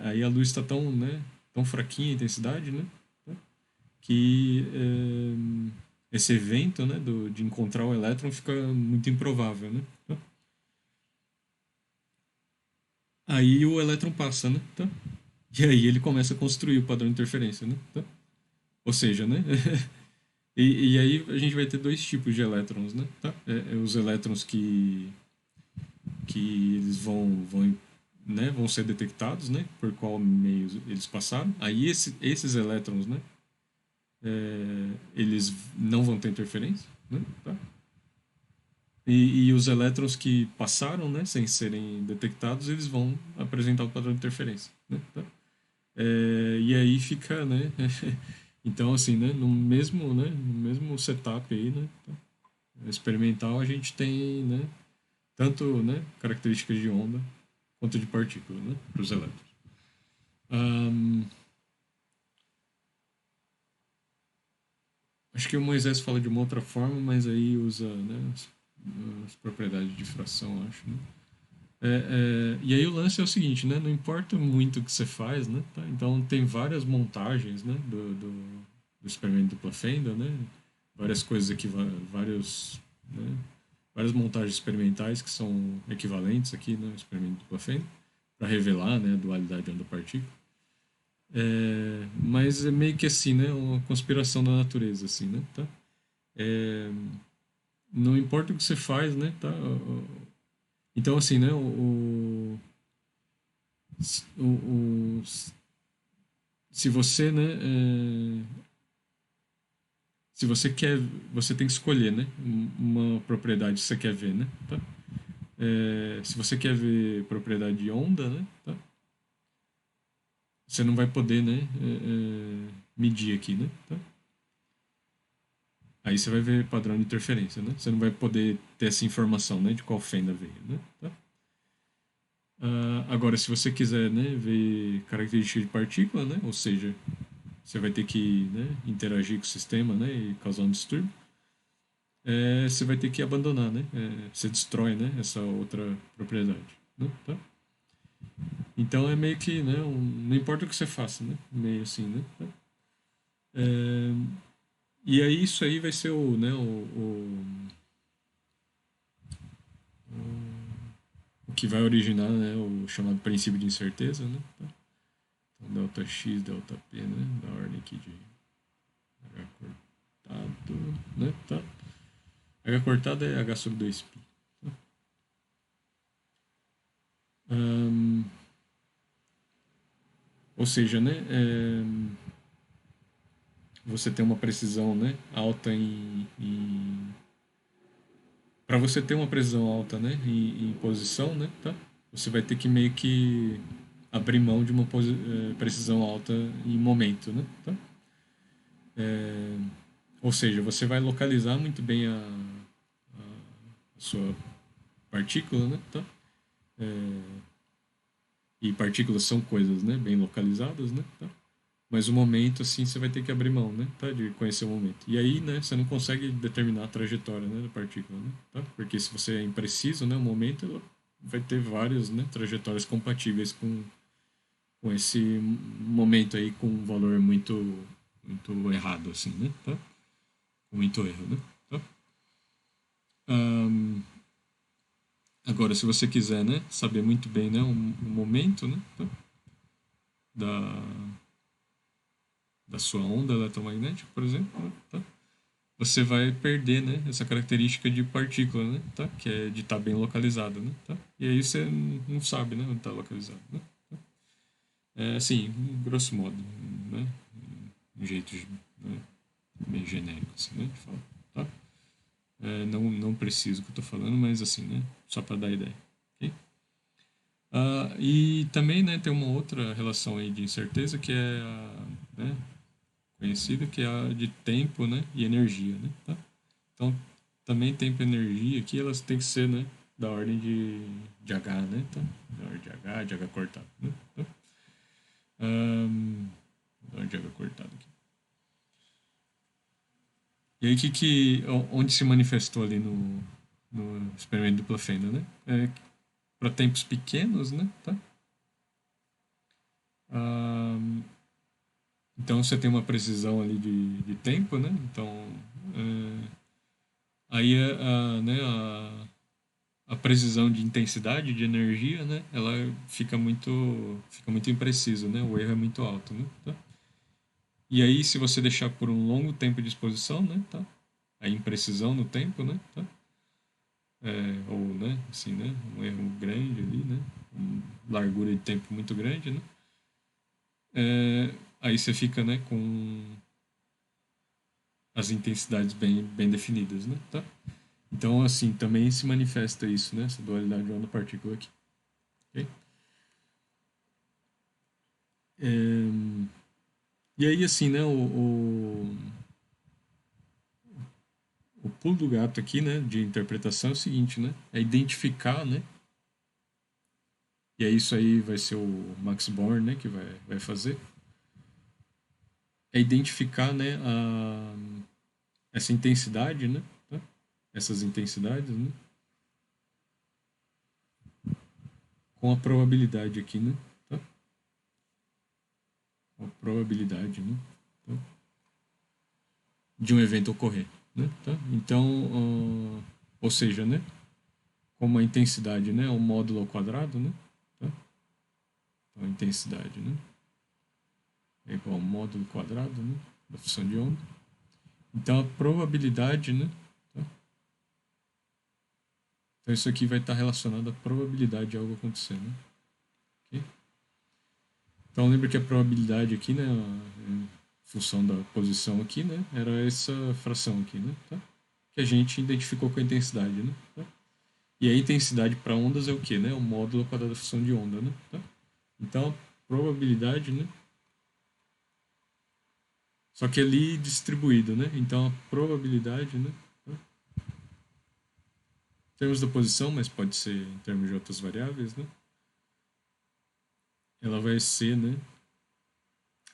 aí a luz está tão fraquinha a intensidade, né? Tá? Que esse evento, né, de encontrar o elétron fica muito improvável, né? Tá? Aí o elétron passa, né? Tá? E aí ele começa a construir o padrão de interferência, né? Tá? Ou seja, né? E aí a gente vai ter dois tipos de elétrons, né? Tá? Os elétrons que eles vão ser detectados, né? Por qual meio eles passaram. Aí esses elétrons, né? Eles não vão ter interferência, né? Tá? E os elétrons que passaram, né? Sem serem detectados, eles vão apresentar o padrão de interferência, né? Tá? E aí fica, né? Então, assim, né? No mesmo setup aí, né? Tá? Experimental, a gente tem, né? Tanto, né? Características de onda quanto de partícula, né? Para os elétrons. Ahn, acho que o Moisés fala de uma outra forma, mas aí usa, né? As propriedades de difração, acho, né? E aí o lance é o seguinte, né? Não importa muito o que você faz, né? Tá? Então tem várias montagens, né? Do experimento dupla fenda, né? Várias coisas aqui, vários, né? Várias montagens experimentais que são equivalentes aqui no experimento dupla fenda para revelar, né? A dualidade onda-partícula. Mas é meio que assim, né? Uma conspiração da natureza, assim, né? Tá? É, não importa o que você faz, né? Tá? Então, assim, né? O, se você, né, se você quer, você tem que escolher, né, uma propriedade que você quer ver, né, tá? Se você quer ver propriedade de onda, né, tá? Você não vai poder, né, medir aqui, né, tá? Aí você vai ver padrão de interferência, né? Você não vai poder ter essa informação, né, de qual fenda veio, né, tá? Agora, se você quiser, né, ver características de partícula, né, ou seja, você vai ter que, né, interagir com o sistema, né, e causar um distúrbio. Você vai ter que abandonar, né? Você destrói, né, essa outra propriedade, né? Tá? Então é meio que, né, não importa o que você faça, né? Meio assim, né? Tá? É, e aí isso aí vai ser o que vai originar, né, o chamado princípio de incerteza, né? Tá? Então delta x, delta p, né? Da ordem aqui de h cortado, né? Tá? H cortado é h sobre 2π. Tá? Ahn, ou seja, né? Você tem uma precisão, né, alta para você ter uma precisão alta, né, em posição, né, tá? Você vai ter que meio que abrir mão de uma precisão alta em momento, né, tá? Ou seja, você vai localizar muito bem a sua partícula, né, tá? E partículas são coisas, né, bem localizadas, né, tá? Mas o momento, assim, você vai ter que abrir mão, né? Tá? De conhecer o momento. E aí, né, você não consegue determinar a trajetória, né, da partícula, né? Tá? Porque se você é impreciso, né, o momento, ela vai ter várias, né, trajetórias compatíveis com esse momento aí com um valor muito errado, assim, né? Tá? Com muito erro, né? Tá? Ahn, agora, se você quiser, né, saber muito bem, né, o momento, né, tá? da, da sua onda eletromagnética, por exemplo, né, tá? Você vai perder, né, essa característica de partícula, né, tá? Que é de estar bem localizada, né, tá? E aí você não sabe, né, onde está localizado, né? É assim, grosso modo, né, um jeito, né, meio genérico, assim, né, de falar, tá? Não preciso o que eu estou falando, mas assim, né, só para dar ideia, ok? E também, né, tem uma outra relação aí de incerteza que é né, conhecida, que é a de tempo, né, e energia, né, tá? Então, também tempo e energia aqui, elas têm que ser, né, da ordem de H, né, tá? Da ordem de H cortado, né? Tá? Da ordem de H cortado aqui. E aí, onde se manifestou ali no experimento do Fenda, né? Para tempos pequenos, né, tá? Ahn, então, você tem uma precisão ali de tempo, né? Então, é, aí, né, a precisão de intensidade de energia, né, ela fica muito impreciso, né? O erro é muito alto, né? Tá? E aí, se você deixar por um longo tempo de exposição, né, tá? A imprecisão no tempo, né, tá? Ou, né, assim, né, um erro grande ali, né? Largura de tempo muito grande, né? Aí você fica, né, com as intensidades bem definidas, né, tá? Então, assim, também se manifesta isso, né, essa dualidade onda-partícula aqui, ok? É, e aí, assim, né, o pulo do gato aqui, né, de interpretação é o seguinte, né, é identificar, né, e é isso aí vai ser o Max Born, né, que vai fazer, é identificar, né, essa intensidade, né, tá? Essas intensidades, né, com a probabilidade aqui, né, tá? A probabilidade, né, tá? De um evento ocorrer, né, tá? Então, ou seja, né, como a intensidade, né, é um módulo ao quadrado, né, tá? Então, a intensidade, né, é igual ao módulo quadrado, né, da função de onda. Então, a probabilidade, né, tá? Então, isso aqui vai estar relacionado à probabilidade de algo acontecer, né? Ok? Então, lembra que a probabilidade aqui, né, em função da posição aqui, né, era essa fração aqui, né, tá? Que a gente identificou com a intensidade, né? Tá? E a intensidade para ondas é o quê, né? O módulo ao quadrado da função de onda, né? Tá? Então, a probabilidade, né? Só que ali distribuído, né? Então, a probabilidade, né? Tá? Em termos da posição, mas pode ser em termos de outras variáveis, né? Ela vai ser, né?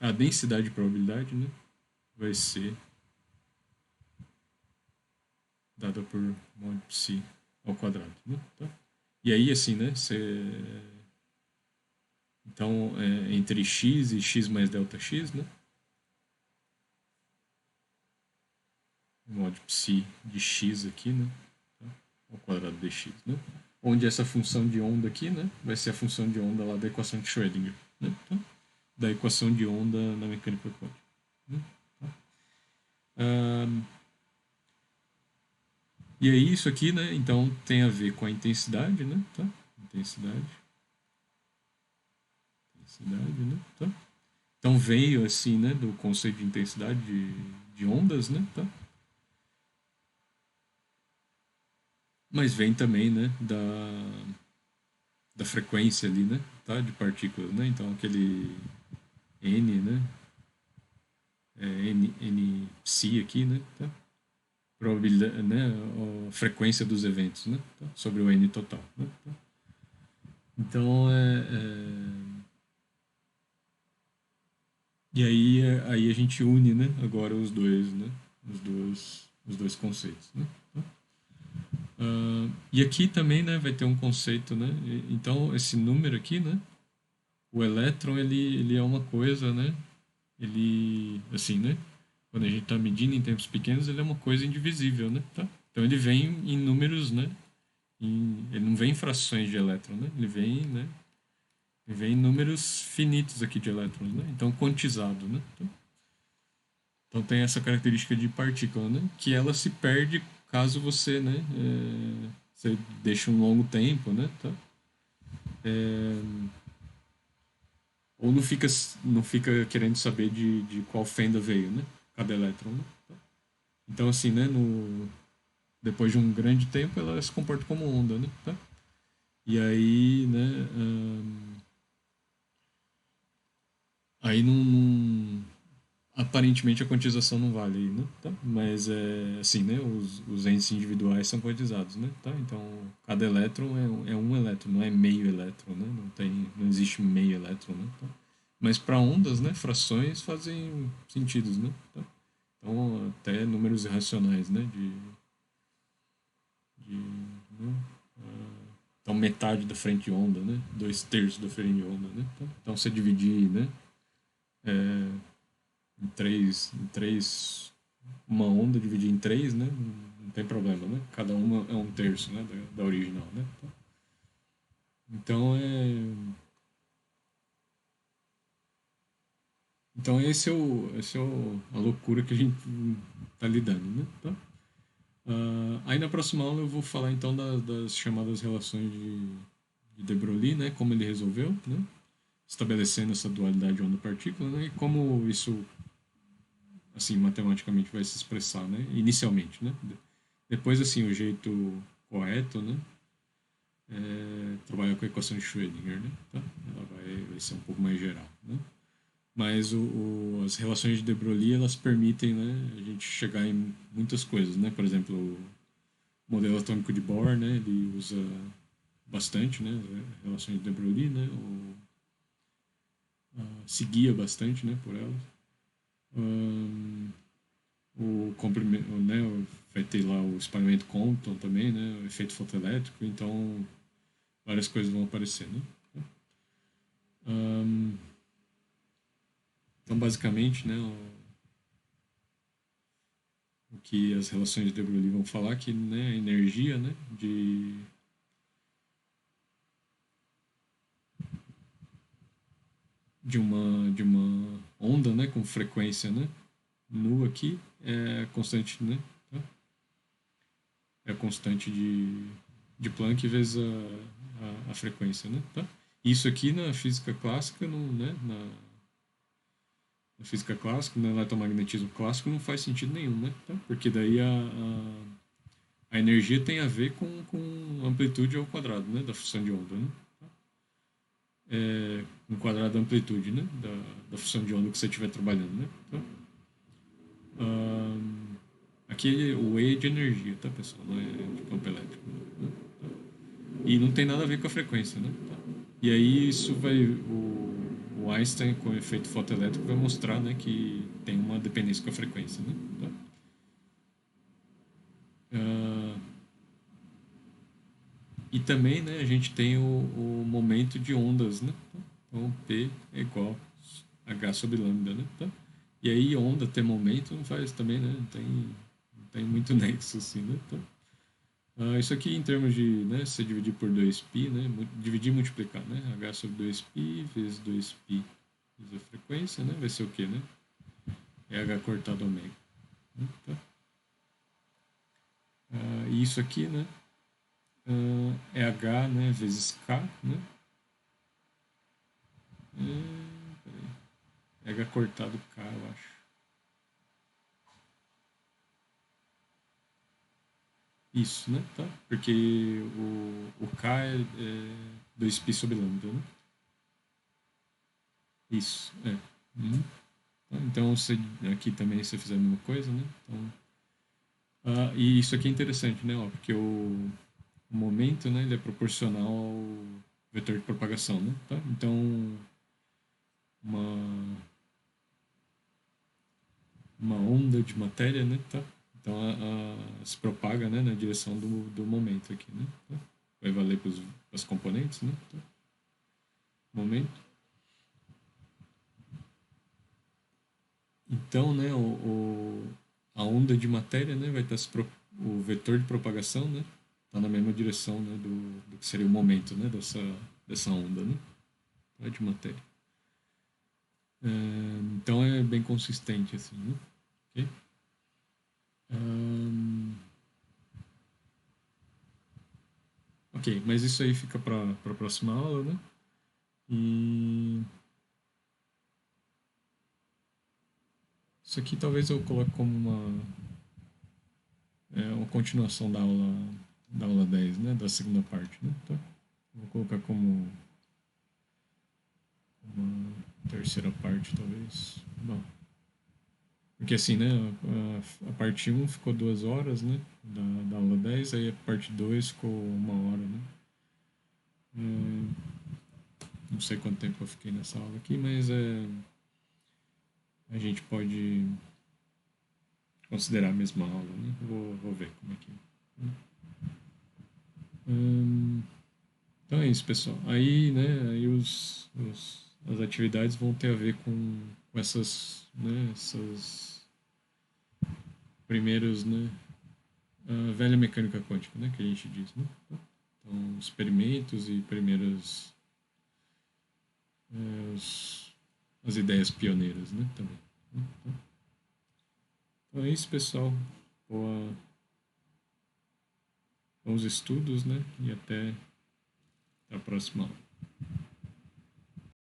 A densidade de probabilidade, né? Vai ser dada por mod psi ao quadrado, né? Tá? E aí, assim, né? Então, entre x e x mais delta x, né? Mod psi de x aqui, né? Tá? Ao quadrado dx, né? Onde essa função de onda aqui, né? Vai ser a função de onda lá da equação de Schrödinger, né? Tá? Da equação de onda na mecânica quântica. Né? Tá? E aí isso aqui, né? Então tem a ver com a intensidade, né? Tá? Intensidade, intensidade, né? Tá? Então veio assim, né? Do conceito de intensidade de ondas, né? Tá? Mas vem também, né? Da frequência ali, né? Tá? De partículas, né? Então aquele n, né? N psi aqui, né? Tá? Probabilidade, né? A frequência dos eventos, né? Tá? Sobre o n total, né? Tá? Então E aí a gente une, né, agora os dois, né, os dois conceitos, né? E aqui também, né, vai ter um conceito, né? Então, esse número aqui, né, o elétron, ele é uma coisa, né? Ele, assim, né? Quando a gente está medindo em tempos pequenos, ele é uma coisa indivisível, né? Tá? Então, ele vem em números, né? Ele não vem em frações de elétron, né? Ele vem, né? Ele vem em números finitos aqui de elétrons, né? Então, quantizado, né? Então, tem essa característica de partícula, né? Que ela se perde caso você, né? Você deixa um longo tempo, né? Tá? Ou não fica querendo saber de qual fenda veio, né? Cada elétron, né? Então, assim, né? Depois de um grande tempo, ela se comporta como onda, né? Tá? E aí, né? Aí aparentemente a quantização não vale aí, né? Tá? Mas é assim, né? Os entes individuais são quantizados, né? Tá? Então cada elétron é um elétron, não é meio elétron, né? Não existe meio elétron, né? Tá? Mas para ondas, né? Frações fazem sentidos, né? Tá? Então até números irracionais, né? Né? Então metade da frente de onda, né? Dois terços da frente de onda, né? Tá? Então você dividir, né? Em três, uma onda dividir em três, né? Não tem problema, né? Cada uma é um terço, né? Da original, né? Então então a loucura que a gente tá lidando, né? Tá? Aí na próxima aula eu vou falar então das chamadas relações de de Broglie, né? Como ele resolveu, né? Estabelecendo essa dualidade onda-partícula, né? E como isso, assim, matematicamente vai se expressar, né? Inicialmente, né? Depois, assim, o jeito correto, né? Trabalhar com a equação de Schrödinger, né? Tá? Ela vai ser um pouco mais geral, né? Mas as relações de de Broglie, elas permitem, né, a gente chegar em muitas coisas, né? Por exemplo, o modelo atômico de Bohr, né, ele usa bastante, né, as relações de de Broglie, né? Se guia bastante, né, por elas. O comprimento, né, vai ter lá o espalhamento Compton também, né, o efeito fotoelétrico, então várias coisas vão aparecer, né? Então, basicamente, né, o que as relações de de Broglie vão falar que, né, a energia, né, de uma onda, né, com frequência, né, nu aqui é constante, né, tá? É a constante de Planck vezes a frequência, né, tá? Isso aqui na física clássica, no, né, na física clássica, no eletromagnetismo clássico, não faz sentido nenhum, né? Tá? Porque daí a energia tem a ver com amplitude ao quadrado, né? Da função de onda, né? Um quadrado da amplitude, né? Da função de onda que você estiver trabalhando, né? Tá? Aqui o E é de energia, tá, pessoal? Não é de campo elétrico. Né? E não tem nada a ver com a frequência, né? Tá? E aí isso vai... O Einstein, com o efeito fotoelétrico, vai mostrar, né, que tem uma dependência com a frequência, né? Tá? Ah, e também, né, a gente tem o momento de ondas, né? Então, P é igual a H sobre lambda, né? Tá? E aí, onda ter momento não faz também, né? Não tem muito nexo, assim, né? Tá? Isso aqui, em termos de, né, se dividir por 2π, né? Dividir e multiplicar, né? H sobre 2π vezes 2π vezes a frequência, né? Vai ser o quê, né? É H cortado ômega. Né? Tá? E isso aqui, né? É H, né? Vezes K, né? É H cortado K, eu acho. Isso, né? Tá? Porque o K é 2π sobre lambda, né? Isso, é. Uhum. Tá? Então, aqui também você fizer a mesma coisa, né? Então, e isso aqui é interessante, né? Ó, porque o momento, né, ele é proporcional ao vetor de propagação, né? Tá? Então, uma, uma onda de matéria, né? Tá? Então se propaga, né, na direção do momento aqui, né? Tá? Vai valer para os componentes, né? Tá? Momento. Então, né, a onda de matéria, né, vai estar o vetor de propagação, né, tá na mesma direção, né, do que seria o momento, né, dessa onda, né, tá, de matéria. Então é bem consistente assim, né? Ok? Ahn, ok, mas isso aí fica para a próxima aula, né? E isso aqui talvez eu coloque como uma continuação da aula 10, né? Da segunda parte, né? Tá? Vou colocar como uma terceira parte, talvez. Bom, porque assim, né? A parte um ficou 2 horas, né? Da aula 10, aí a parte 2 ficou 1 hora, né? Hum, não sei quanto tempo eu fiquei nessa aula aqui, mas a gente pode considerar a mesma aula, né? Vou ver como é que é. Hum, então é isso, pessoal. Aí, né, aí as atividades vão ter a ver com essas primeiros, né, a velha mecânica quântica, né, que a gente diz, né? Então, experimentos e primeiras as ideias pioneiras, né, também. Então é isso, pessoal. Boa, bons estudos, né, e até a próxima aula.